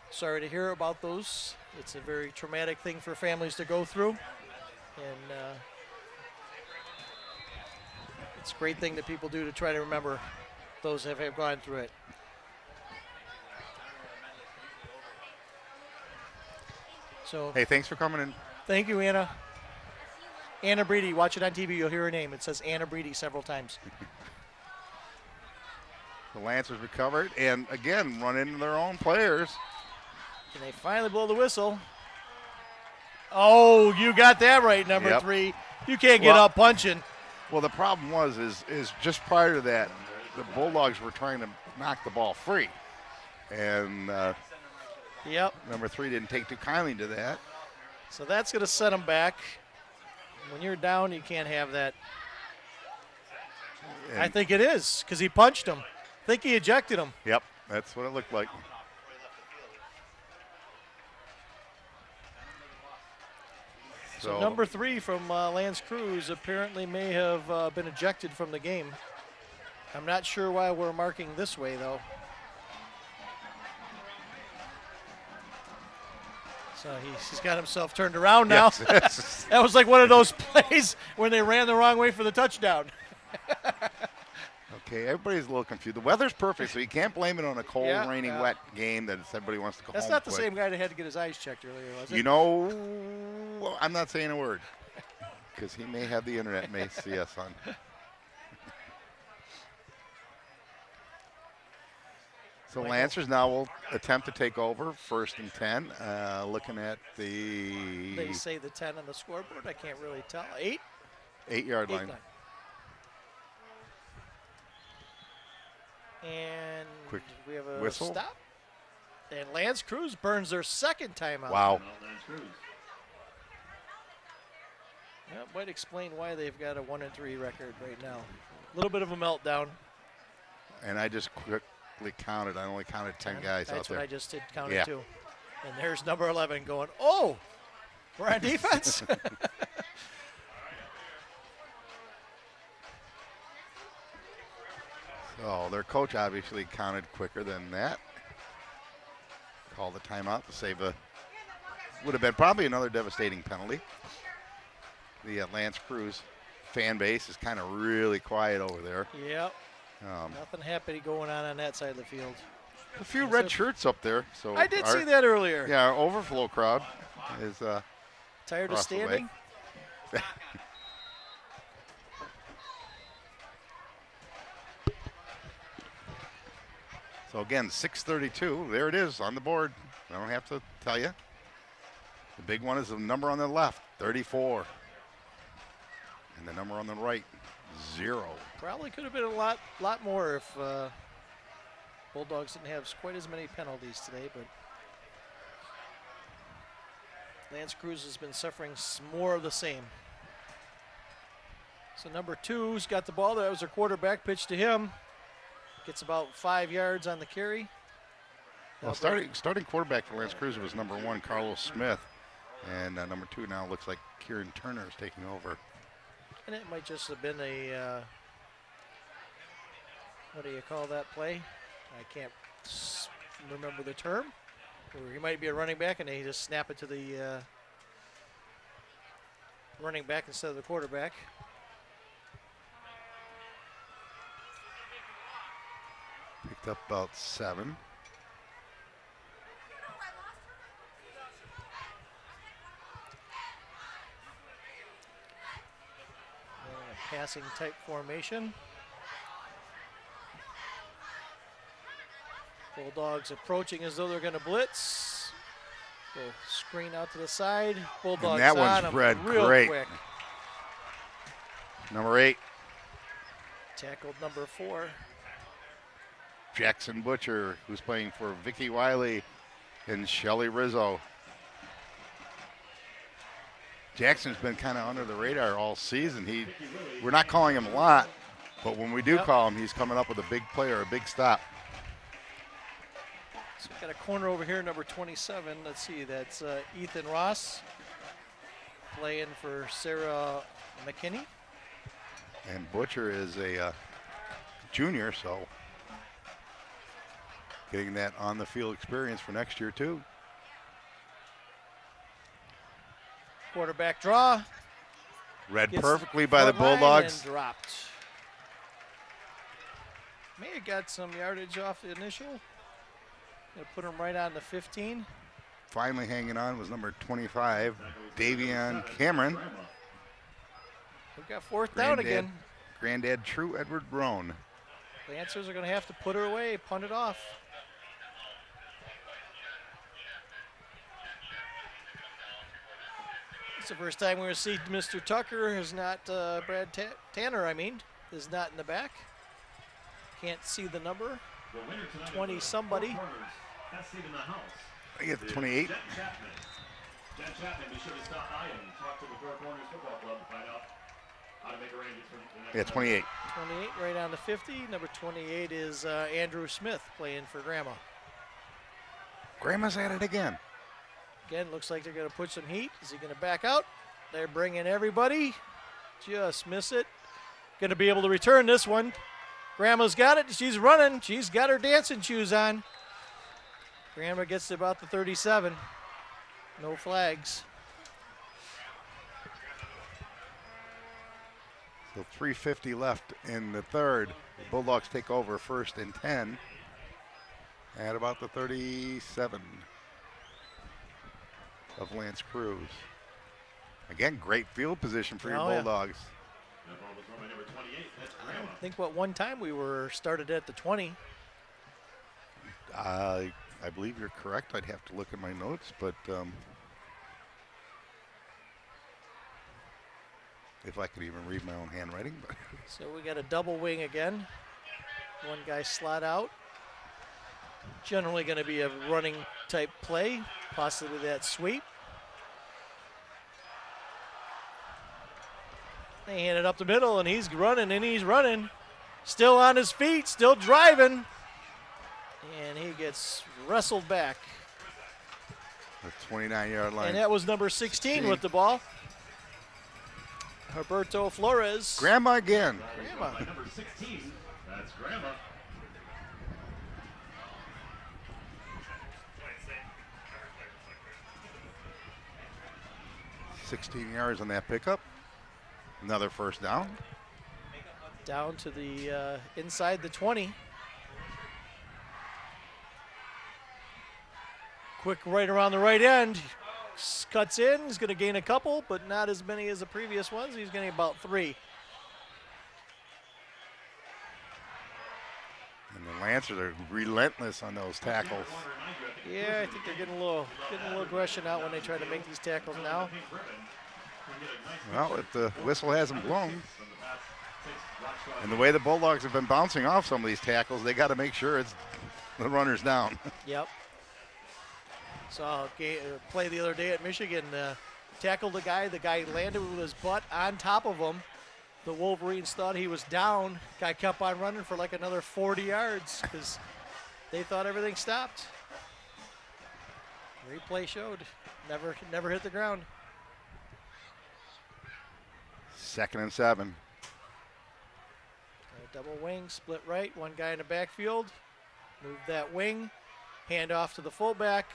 sorry to hear about those. It's a very traumatic thing for families to go through, and it's a great thing that people do to try to remember those that have gone through it. So, Hey, thanks for coming in. thank you, Anna. Anna Breedy, watch it on TV, you'll hear her name. It says Anna Breedy several times. The Lancers recovered and again run into their own players. And they finally blow the whistle. Oh, you got that right, number Yep. 3. You can't get Well- up punching. Well, the problem is just prior to that, the Bulldogs were trying to knock the ball free, and Yep. number 3 didn't take too kindly to that. So that's going to set them back. When you're down, you can't have that. I And- think it is because he punched him. I think he ejected him. Yep, that's what it looked like. So number 3 from Lance Creuse apparently may have been ejected from the game. I'm not sure why we're marking this way, though. So he's got himself turned around now. Yes. That was like one of those plays when they ran the wrong way for the touchdown. Okay, everybody's a little confused. The weather's perfect, so you can't blame it on a cold, Yeah, rainy, yeah. wet game that everybody wants to go That's home not the quick. same guy that had to get his eyes checked earlier, was it? You know, I'm not saying a word because he may have the internet, may see us on. So Michael. Lancers now will attempt to take over 1st and 10. Looking at the They say the 10 on the scoreboard. I can't really tell. 8? 8-yard line. 9. And Quick we have a whistle. stop. And Lance Creuse burns their second timeout. Wow. Lance Creuse. That might explain why they've got a 1-3 record right now. A little bit of a meltdown. And I just quickly counted. I only counted 10 guys out That's there. what I just did count Yeah. it too. And there's number 11 going, oh, we're on defense? So their coach obviously counted quicker than that. Called the timeout to save a, would have been probably another devastating penalty. The Lance Creuse fan base is kind of really quiet over there. Yep. Nothing happy going on that side of the field. A few red shirts up there. So I did see that earlier. Yeah, our overflow crowd is Tired of across the way. standing? So again, 6:32. There it is on the board. I don't have to tell you. The big one is the number on the left, 34. And the number on the right, 0. Probably could have been a lot more if Bulldogs didn't have quite as many penalties today, but Lance Creuse has been suffering more of the same. So number 2's got the ball. That was their quarterback pitch to him. Gets about 5 yards on the carry. Well, starting quarterback for Lance Creuse was number 1, Carlos Smith. And number 2 now looks like Kieran Turner is taking over. And it might just have been a, what do you call that play? I can't remember the term. Or he might be a running back and they just snap it to the running back instead of the quarterback. Picked up about 7. Passing type formation. Bulldogs approaching as though they're going to blitz. Go screen out to the side. Bulldogs that one's on 'em spread real great. quick. Number 8, Tackled number 4. Jackson Butcher, who's playing for Vicky Wiley and Shelly Rizzo. Jackson's been kind of under the radar all season. We're not calling him a lot, but when we do call him, he's coming up with a big play or a big stop. So we've got a corner over here, number 27. Let's see, that's Ethan Ross playing for Sarah McKinney. And Butcher is a junior, so getting that on the field experience for next year too. Quarterback draw. Read Gets perfectly by the front line Bulldogs. and dropped. May have got some yardage off the initial. Gonna put him right on the 15. Finally hanging on was number 25, Davion Cameron. We've got 4th down again. Granddad True Edward Brown. The Lancers are going to have to put her away, punt it off. It's the first time we're going to see Mr. Tucker is not, Brad Tanner, is not in the back. Can't see the number. 20 somebody. Best seat in the house. I get the 28. Jen Chapman, be sure to stop by and talk to the Four Corners Football Club to find out how to make arrangements for the next. Yeah, 28. 28 right on the 50. Number 28 is Andrew Smith playing for Grandma. Grandma's at it again. Again, looks like they're going to put some heat. Is he going to back out? They're bringing everybody. Just miss it. Going to be able to return this one. Grandma's got it. She's running. She's got her dancing shoes on. Grandma gets to about the 37. No flags. So 3:50 left in the third. The Bulldogs take over first and 10 at about the 37 of Lance Creuse. Again, great field position for your Oh, yeah. Bulldogs. That ball was run by number 28. That's I Grandma. think what one time we were started at the 20. I believe you're correct. I'd have to look at my notes, but if I could even read my own handwriting. But So we got a double wing again. One guy slot out. Generally going to be a running type play, possibly that sweep. They hand it up the middle, and he's running, and he's running. Still on his feet, still driving. And he gets wrestled back. the 29-yard line. And that was number 16 with the ball. Roberto Flores. Grandma again. Grandma. By number 16. That's Grandma. $16 yards on that pickup. Another first down. Down to the inside the 20. Quick right around the right end. Cuts in. He's going to gain a couple, but not as many as the previous ones. He's getting about 3. And the Lancers are relentless on those tackles. Yeah, I think they're getting a little aggression out when they try to make these tackles now. Well, if the whistle hasn't blown, and the way the Bulldogs have been bouncing off some of these tackles, they got to make sure it's the runner's down. Yep. Saw a play the other day at Michigan. Tackled the guy landed with his butt on top of him. The Wolverines thought he was down. Guy kept on running for like another 40 yards because they thought everything stopped. Replay showed never hit the ground. 2nd and 7. Double wing, split right, one guy in the backfield. Move that wing, hand off to the fullback.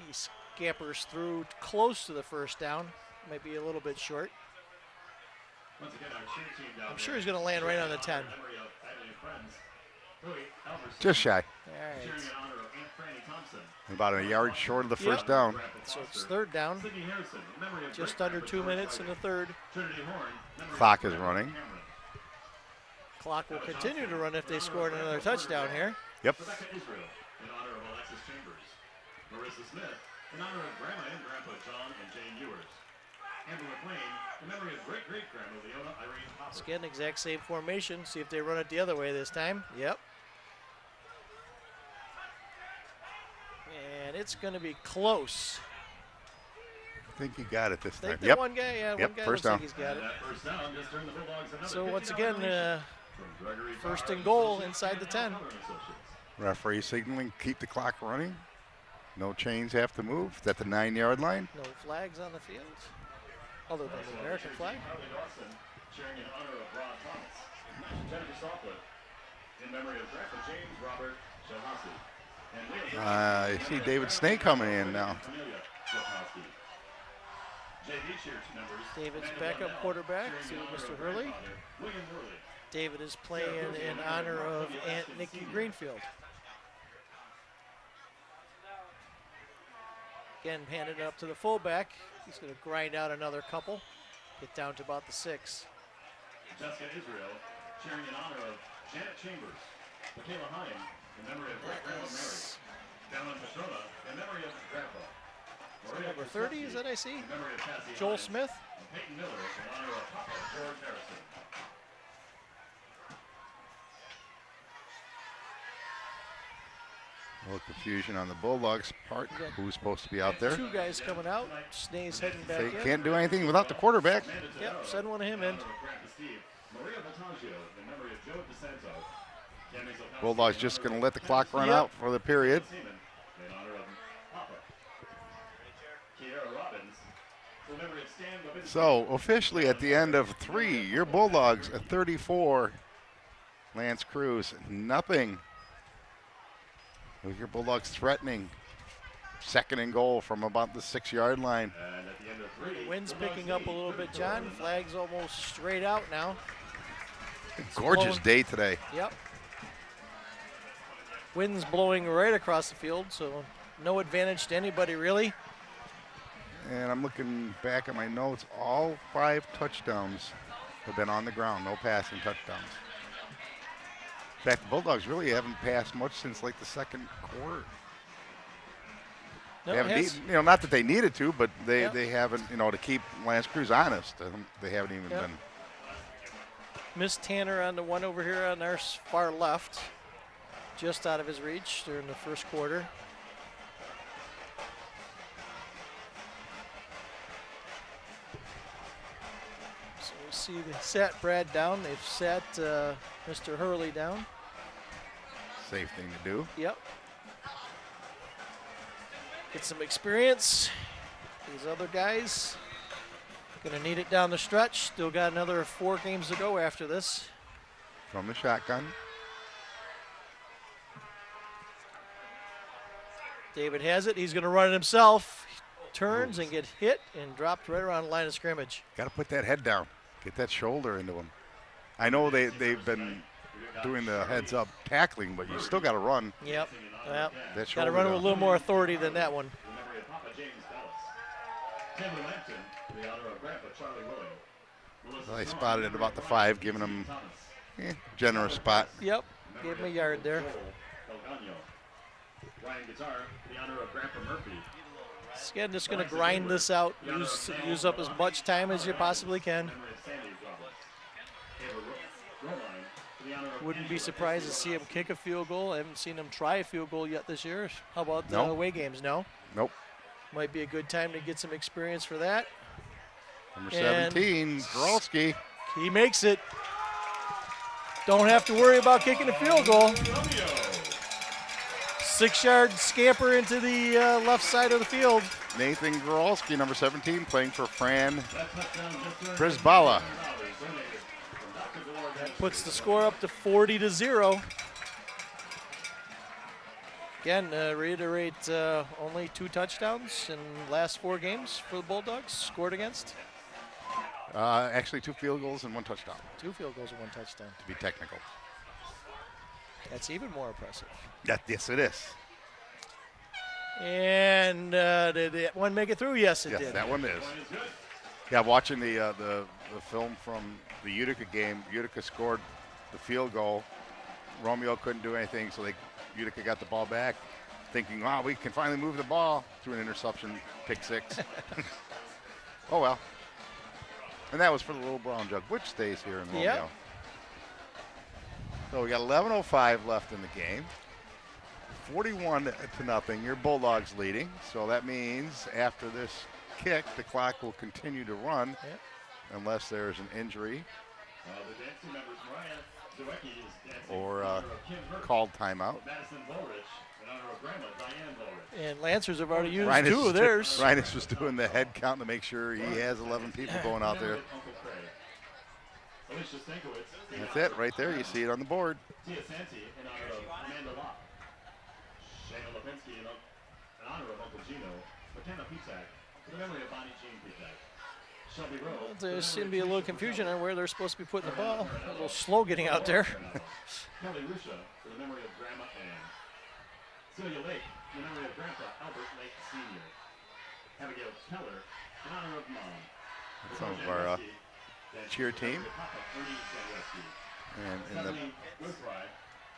He scampers through close to the first down, might be a little bit short. Once again, our cheer team down I'm sure he's going to land right on the 10. Memory of family and friends. Louis Alverson. Just shy. All Cheering right, in honor of Aunt Franny Thompson. About a yard short of the first Yep. down. Grandpa so it's Foster. 3rd down. Sidney Harrison. In memory of Just great under grandpa 2 George minutes in the Whiting. 3rd. Trinity Horn. Memory of Clock is grandpa running. Cameron. Clock will continue to run if they score another touchdown here. Yep. Rebecca Israel. In honor of Alexis Chambers. Marissa Smith. In honor of Grandma and Grandpa John and Jane Ewers. Amber McLean. In memory of great-great-grandma Leona Irene Hopper. Again, exact same formation. See if they run it the other way this time. Yep. And it's going to be close. I think you got it this Think time. the Yep. one guy, yeah, Yep, one guy first looks like down. he's got it. That first down just turned the Bulldogs another So once $50 again, donation from Gregory first Farr and goal Associates inside the 10. and Associates. Referee signaling, keep the clock running. No chains have to move. It's at the 9-yard line. No flags on the field, other than the American flag. Harley Dawson cheering in honor of Ron Thomas. Jennifer Softwood in memory of Grandpa James Robert Shahasi. And Leah I see David Snake coming in now. Amelia Shahasi. JV cheer members. David's Amanda backup Bonnell quarterback cheering to in honor Mr. of Hurley. grandfather William Hurley. David is playing in honor of Aunt Nikki Greenfield. Again, handed it up to the fullback. He's going to grind out another couple, get down to about the 6. Jessica Israel cheering in honor of Janet Chambers. Michaela Hine in memory of great grandma Mary. Dallin Pastrona in memory of Grandpa. Maria Number 30 is that I see? in memory of Cassie Joel Hines. Smith. And Peyton Miller in honor of Papa George Harrison. A little confusion on the Bulldogs' part. Who's supposed to be out there? 2 guys coming out. Snays heading back They in. can't do anything without the quarterback. Yep, send one of him in. Grandpa Steve. Maria Voltaggio in memory of Joe DeSanto. Tammy Zolkowski Bulldogs in just honor going of to let the clock run Yep. out for the period. Seaman in honor of Papa. Kiera Robbins in memory of Stan Babinski. So officially at the end of 3, your Bulldogs at 34. Lance Creuse, nothing. With your Bulldogs threatening second and goal from about the 6-yard line. And at the end of 3, Wind's picking up a little bit, John. Flag's almost straight out now. Gorgeous blowing. day today. Yep. Wind's blowing right across the field, so no advantage to anybody really. And I'm looking back at my notes. All 5 touchdowns have been on the ground, no passing touchdowns. In fact, the Bulldogs really haven't passed much since like the second quarter. No, They haven't not that they needed to, but they haven't, to keep Lance Creuse honest. They haven't even been. Missed Tanner on the one over here on our far left, just out of his reach during the first quarter. So we see they sat Brad down. They've sat Mr. Hurley down. Safe thing to do. Yep. Get some experience. These other guys gonna need it down the stretch. Still got another 4 games to go after this. From the shotgun. David has it. He's gonna run it himself. Turns and get hit and dropped right around the line of scrimmage. Got to put that head down. Get that shoulder into him. I know they've been doing the heads up tackling, but you still got to run. Yep. Yep. That Got to shoulder run with a down. little more authority than that one. in memory of Papa James Dallas. Taylor Lampton, in the honor of Grandpa Charlie Willing. Well, they spotted it about the 5, giving them generous spot. Yep. Gave him a yard there. Ryan Guitar, in the honor of Grandpa Murphy. Again, just gonna grind this out. Use up as much time as you possibly can. Memory of Sandy Roberts. Taylor Romine, in the honor of Wouldn't be surprised to see him kick a field goal. I haven't seen him try a field goal yet this year. How about the No. away games? No. Nope. Might be a good time to get some experience for that. Number And 17, Grolski. He makes it. Don't have to worry about kicking a field goal. 6-yard scamper into the left side of the field. Nathan Grolski, number 17, playing for Fran Brisbala. Puts the score up to 40-0. Again, reiterate, only 2 touchdowns in the last 4 games for the Bulldogs scored against. Actually, 2 field goals and 1 touchdown, 2 field goals and 1 touchdown. to be technical. That's even more impressive. Yes, it is. And did that one make it through? Yes, it Yes, did. that one is. Yeah, watching the film from the Utica game, Utica scored the field goal. Romeo couldn't do anything, so Utica got the ball back, thinking, wow, we can finally move the ball, through an interception, pick 6. Oh, well. And that was for the little brown jug, which stays here in Romeo. Yep. So we got 11:05 left in the game. 41-0. Your Bulldogs leading. So that means after this kick, the clock will continue to run unless there's an injury The dancing members, Mariah Zawecki is dancing or in honor of Kim Hurt. called timeout. Madison Bullrich, in honor of Grandma Diane Bullrich. And Lancers have already used Rhinus 2 of theirs. Rhinus was doing the head count to make sure he has 11 people going out there. Uncle Craig. Alicia Stankiewicz, That's it right there. You see it on the board. Tia Santi, in honor of Amanda Locke. Shana Lipinski, in honor of Uncle Gino. McKenna Pitak, in memory of Bonnie Jean Pitak. Shelby Rowe. There seems to be a little confusion on where they're supposed to be putting the ball. A little slow getting out there. Kelly Rusha, for the memory of Grandma Ann. Celia Lake, in memory of Grandpa Albert Lake Sr. Abigail Keller, in honor of Mom. That's some of our cheer team. Papa Ernie Sandusky. And Stephanie Goodfry,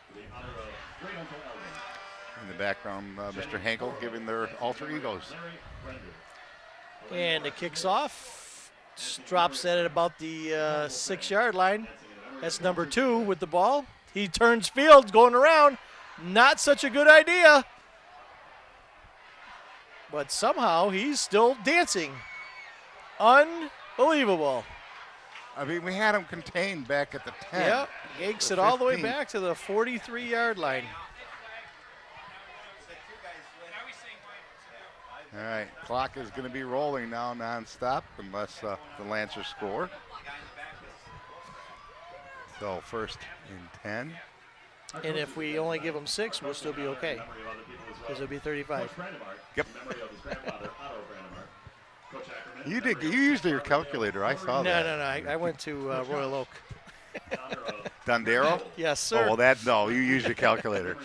for the honor of Great Uncle Elvin. in the background, Mr. Henkel giving their alter egos. Larry Brender. And it kicks off. Drops that at about the 6-yard line. That's number 2 with the ball. He turns field, going around. Not such a good idea. But somehow he's still dancing. Unbelievable. I mean, we had him contained back at the 10. Yep, yanks The it all the way 15. back to the 43-yard line. All right, clock is going to be rolling now nonstop unless the Lancers score. So 1st and 10. And if we only give them 6, we'll still be okay, because it'll be 35. Yep. Memory of his grandfather, Otto Brandenmark. Coach Ackerman. You did. You used your calculator. I saw No, that. no, no. I went to Royal Oak. In honor of Dondero? Yes, Oh, sir. well, no. You used your calculator.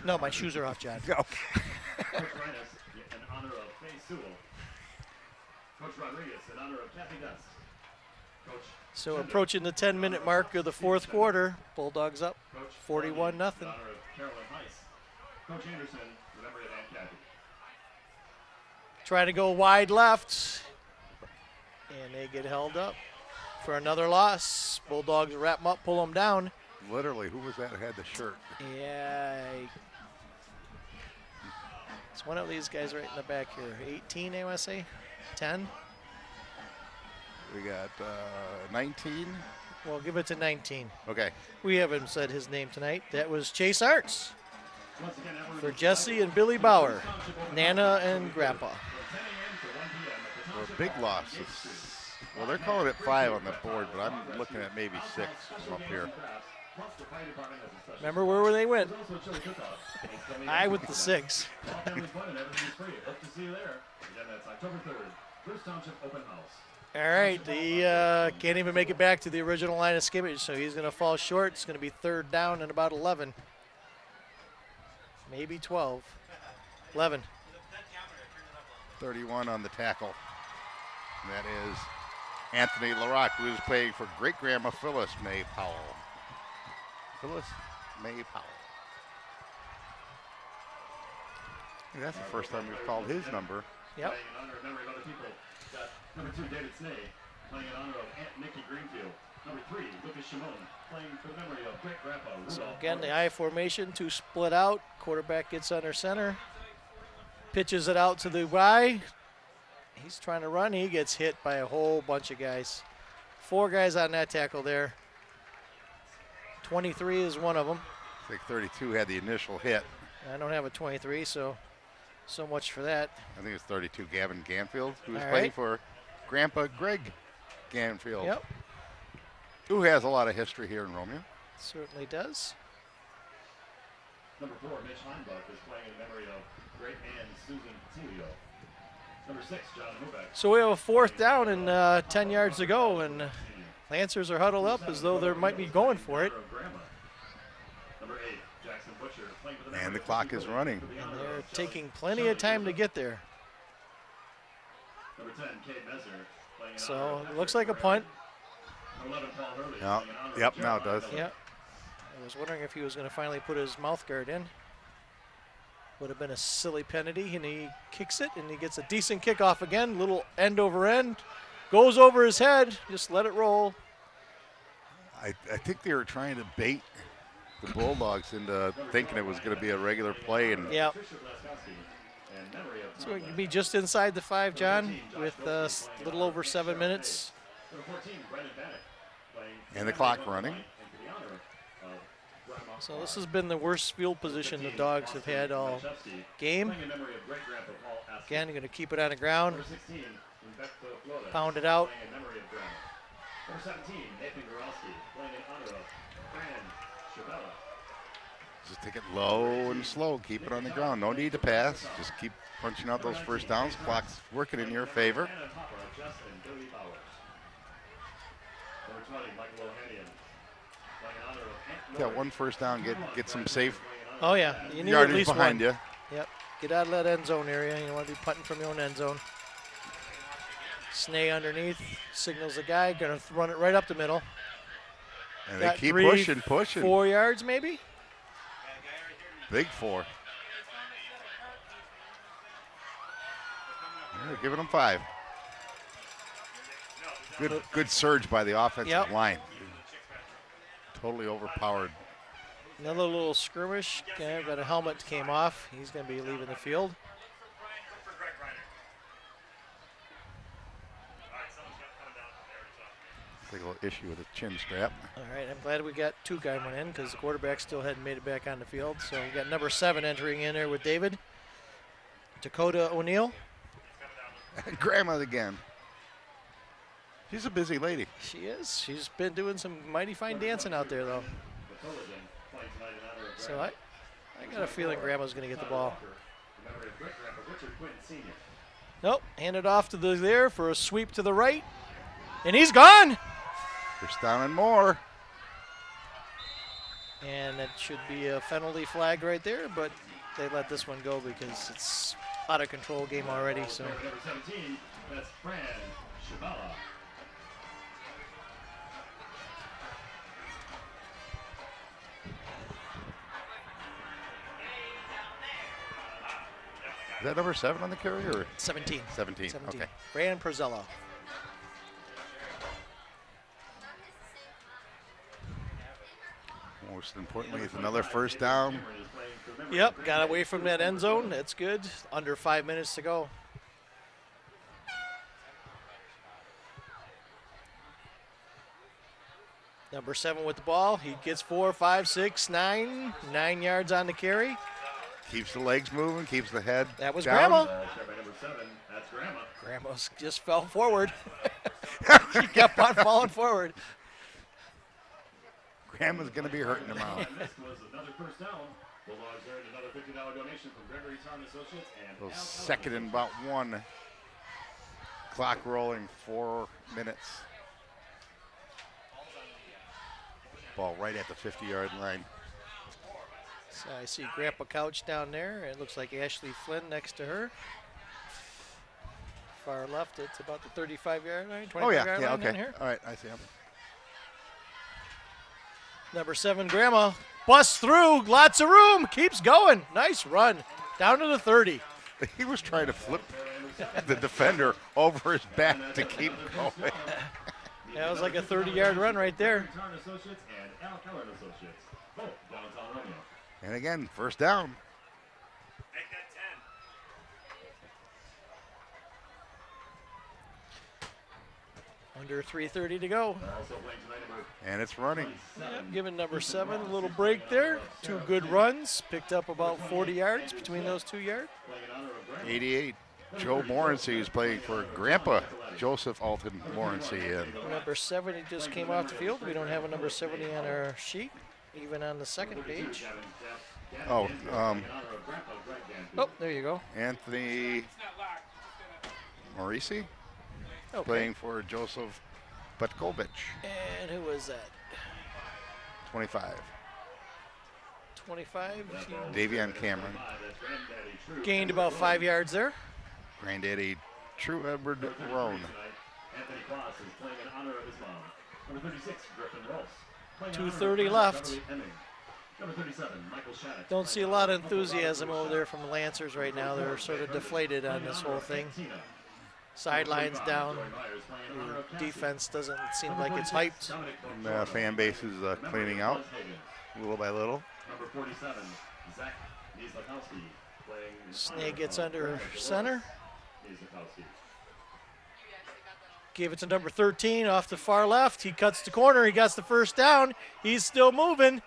No, my shoes are off, John. Okay. Coach Reines in honor of Faye Sewell. Coach Rodriguez in honor of Kathy Dust. Coach So approaching the 10-minute mark of the fourth quarter, Bulldogs up Coach 41-0. in honor of Carolyn Heiss. Coach Anderson in memory of Aunt Kathy. Trying to go wide left, and they get held up for another loss. Bulldogs wrap them up, pull them down. Literally, who was that who had the shirt? Yeah, it's one of these guys right in the back here. 18, I want to say, 10. We got 19. We'll give it to 19. Okay. We haven't said his name tonight. That was Chase Arts Once again, Edward for Jesse and Billy Bauer, Nana and Grandpa. 10 a.m. to 1 p.m. at the For a Township big Hall. loss. Well, they're calling it 5 on the board, but I'm looking at maybe 6 from up here. Plus, the fire department has a special. Remember where they went? There's also a chili cook-off. It's coming I up. with the 6. All family fun and everything's free. Hope to see you there. Again, that's October 3rd. Creuse Township Open House. All right, he can't even make it back to the original line of scrimmage, so he's going to fall short. It's going to be 3rd down and about 11. Maybe 12. 11. 31 on the tackle. And that is Anthony LaRock, who is playing for great-grandma Phyllis May Powell. Phyllis May Powell. And that's the first time we've called his number. Yep. Playing in honor of memory of other people. Got number 2, David Snay, playing in honor of Aunt Nikki Greenfield. Number 3, Lucas Shimon, playing for the memory of great grandpa Rudolph. So again, the Morris. I formation, 2 split out. Quarterback gets under center. Pitches it out to the Y. He's trying to run. He gets hit by a whole bunch of guys. 4 guys on that tackle there. 23 is one of them. I think 32 had the initial hit. I don't have a 23, so much for that. I think it's 32, Gavin Ganfield, who was All playing right. for Grandpa Greg Ganfield, Yep, who has a lot of history here in Romeo. certainly does. Number 4, Mitch Heinbuch, is playing in memory of great Ann Susan Patilio. Number 6, John Hubeck. So we have a 4th down and 10 yards to go, and Lancers are huddled up as though they might be going for it. Number 8, Jackson Butcher, playing for the And the clock is running. And they're taking plenty of time to get there. Number 10, Cade Messer, playing in honor So of it looks like a punt. Number 11, Paul Hurley, Yeah. playing in honor of Yep, now it Jeremiah does. Miller. Yep. I was wondering if he was going to finally put his mouth guard in. Would have been a silly penalty, and he kicks it, and he gets a decent kickoff again. Little end over end. Goes over his head. Just let it roll. I think they were trying to bait the Bulldogs into thinking it was going to be a regular play, and Yep. Trisha Blaskowski, and memory of So it can be just inside the 5, John, with a little over 7 minutes. Number 14, Brendan Bannock, playing And the clock running. and for the honor of Grandma So this has been the worst field position the Dogs have had all game. playing in memory of great grandpa Paul Astor. Again, going to keep it on the ground. Number 16, Rebecca Flores, Pound it out. playing in memory of grandma. Number 17, Nathan Gorowski, playing in honor of Fran Chavella. just take it low and slow. Keep it on the ground. No need to pass. Just keep punching out those first downs. Clock's working in your favor. Hannah Papa, Justin Billy Bowers. Number 20, Michael O'Hanian, playing in honor of Aunt Got Lori. one first down. Get some safe Oh, yeah. You need at yardage least behind one. you. Yep. Get out of that end zone area. You want to be punting from your own end zone. Snay underneath. Signals the guy. Going to run it right up the middle. And they Got keep 3, pushing. 4 yards maybe? Big 4. They're giving them 5. Good surge by the offensive Yep. line. Totally overpowered. Another little skirmish. Okay, but a helmet came off. He's going to be leaving the field. Big little issue with the chin strap. All right, I'm glad we got 2 guys went in because the quarterback still hadn't made it back on the field. So we got number 7 entering in there with David. Dakota O'Neill. Grandma again. She's a busy lady. She is. She's been doing some mighty fine dancing out there, though. So I got a feeling Grandma's going to get the ball. Commemorative great grandpa Richard Quinton Sr. Nope, hand it off to the there for a sweep to the right. And he's gone. First down and more. And it should be a penalty flag right there, but they let this one go because it's out of control game already. So Number 17, that's Fran Shabala. Is that number 7 on the carry or 17. 17? Okay. Brandon Prezella. Most importantly, it's another first down. Yep, got away from that end zone. That's good. Under 5 minutes to go. Number 7 with the ball. He gets 4, 5, 6, 9. 9 yards on the carry. Keeps the legs moving, keeps the head That was down. Grandma. Carried by number 7, that's Grandma. Grandma's just fell forward. She kept on falling forward. Grandma's going to be hurting tomorrow. And this was another first down. Bulldogs earned another $50 donation from Gregory Tarn Associates and So Al second Keller and about 1. Clock rolling, 4 minutes. Ball right at the 50-yard line. So I see Grandpa Couch down there. It looks like Ashley Flynn next to her. Far left, it's about the 35-yard line, 25-yard Oh, yeah, line down okay. here. All right, I see him. Number 7, Grandma. Busts through, lots of room, keeps going. Nice run. Down to the 30. He was trying to flip the defender over his back to keep going. That was like a 30-yard run right there. Gregory Tarn Associates and Al Keller Associates, both downtown Romeo. And again, first down. Under 3:30 to go. Also playing tonight, number And it's running. Yep, giving number 7 a little break there. 2 good runs. Picked up about 40 yards between those 2 yards. playing in honor of Grandma. 88. Joe Morency is playing for Grandpa Joseph Alton Morency. And Number 70 just came off the field. We don't have a number 70 on our sheet, even on the second page. oh, In honor of Grandpa Greg Danfield. Oh, there you go. Anthony Morisi Okay. playing for Joseph Butkovich, And who was that? 25. 25. Davion Cameron, That's Granddaddy True. Gained about 5 yards there. Granddaddy True Edward Roan. Tonight, Anthony Kloss is playing in honor of his mom. Number 36, Griffin Ross. Playing in honor of 2:30 Grandma left. Beverly Hemming. Number 37, Michael Shattuck. Don't see a lot of enthusiasm over there from the Lancers right now. They're sort of deflated on this whole thing. Sidelines down. The defense doesn't seem like it's hyped. And the fan base is cleaning out little by little. Number 47, Zach Niezlakowski. Playing in Snake honor gets of under Grandma center. Niezlakowski. Gave it to number 13 off the far left. He cuts the corner. He gets the first down. He's still moving.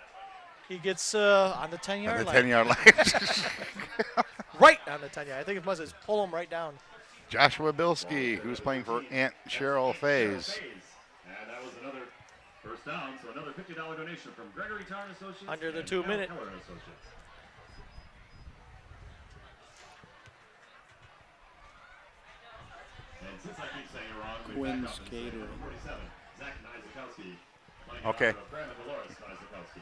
He gets on the 10-yard On the line. 10-yard line. Right on the 10-yard. I think it must just pull him right down. Joshua Bilski, who's playing for Aunt Cheryl Fays. And that was another first down, so another $50 donation from Gregory Tarn Associates. Under the and 2 Al minute. Keller Associates. And since I keep saying it wrong, we back up and say number 47, Zach Niezlakowski. Playing in Okay. honor of Grandma Dolores Niezlakowski.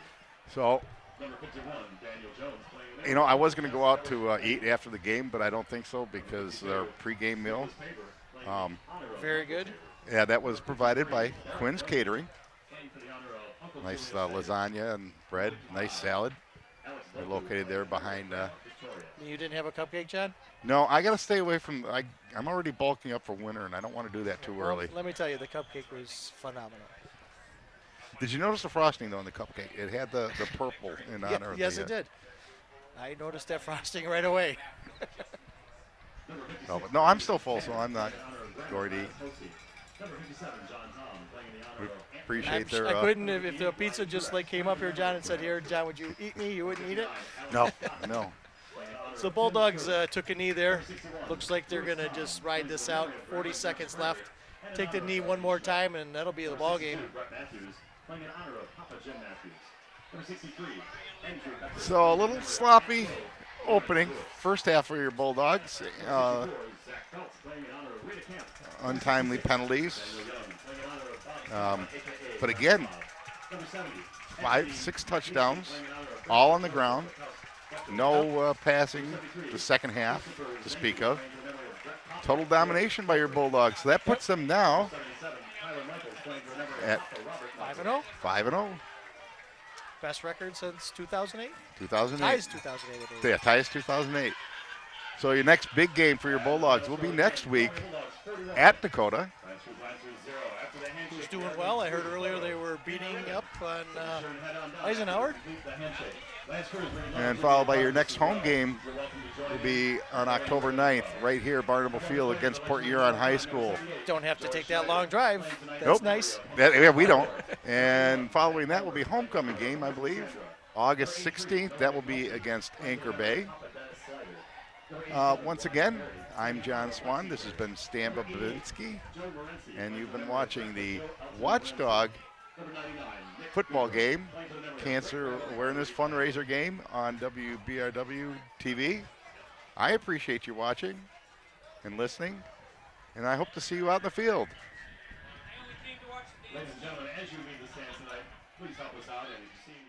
So, Number 51, Daniel Jones playing in you know, I was going to go out to eat after the game, but I don't think so because their pregame meal, Very good. yeah, that was provided by Quinn's Catering. playing for the honor of Uncle Nice Julius lasagna and bread, nice salad. Alex They're located there behind. Victoria. You didn't have a cupcake, John? No, I got to stay away from. I'm already bulking up for winter, and I don't want to do that too early. Well, let me tell you, the cupcake was phenomenal. Did you notice the frosting though in the cupcake? It had the purple in Yeah, honor of yes, the. it did. I noticed that frosting right away. No, I'm still full, so I'm not going to eat. Number 57, John Tom playing in the honor We of appreciate their. I couldn't if the pizza just like came up here, John, and said, "Here, John, would you eat me?" You wouldn't eat it. No. So the Bulldogs took a knee there. Looks like they're gonna just ride this out. 40 seconds left. Take the knee one more time, and that'll be the ball game. Brett Matthews playing in honor of Papa Jim Matthews. Number 63, Andrew Becker. So a little sloppy opening. First half for your Bulldogs. 64, Zach Phelps playing in honor of Rita Camp. Untimely penalties. Daniel Young playing in honor of Bob, aka But again, Number 70, 6 touchdowns, all on the ground. No passing the second half to speak of. Total domination by your Bulldogs. So that puts them now 77, Tyler Michaels playing for number at 5-0. 5-0. Best record since 2008. 2008. Ties 2008. I believe. Yeah, ties 2008. So your next big game for your Bulldogs will be next week at Dakota. Who's doing well? I heard earlier they were beating up on Eisenhower. And followed by your next home game will be on October 9th, right here, Barnable Field against Port Huron High School. Don't have to take that long drive. That's Nope. nice. Yeah, we don't. And following that will be homecoming game, I believe, August 16th. That will be against Anchor Bay. Once again, I'm John Swan. This has been Stan Babinski, and you've been watching the Watchdog football game, cancer awareness fundraiser game on WBRW TV. I appreciate you watching and listening, and I hope to see you out in the field. Ladies and gentlemen, as you leave the stands tonight, please help us out. And if you see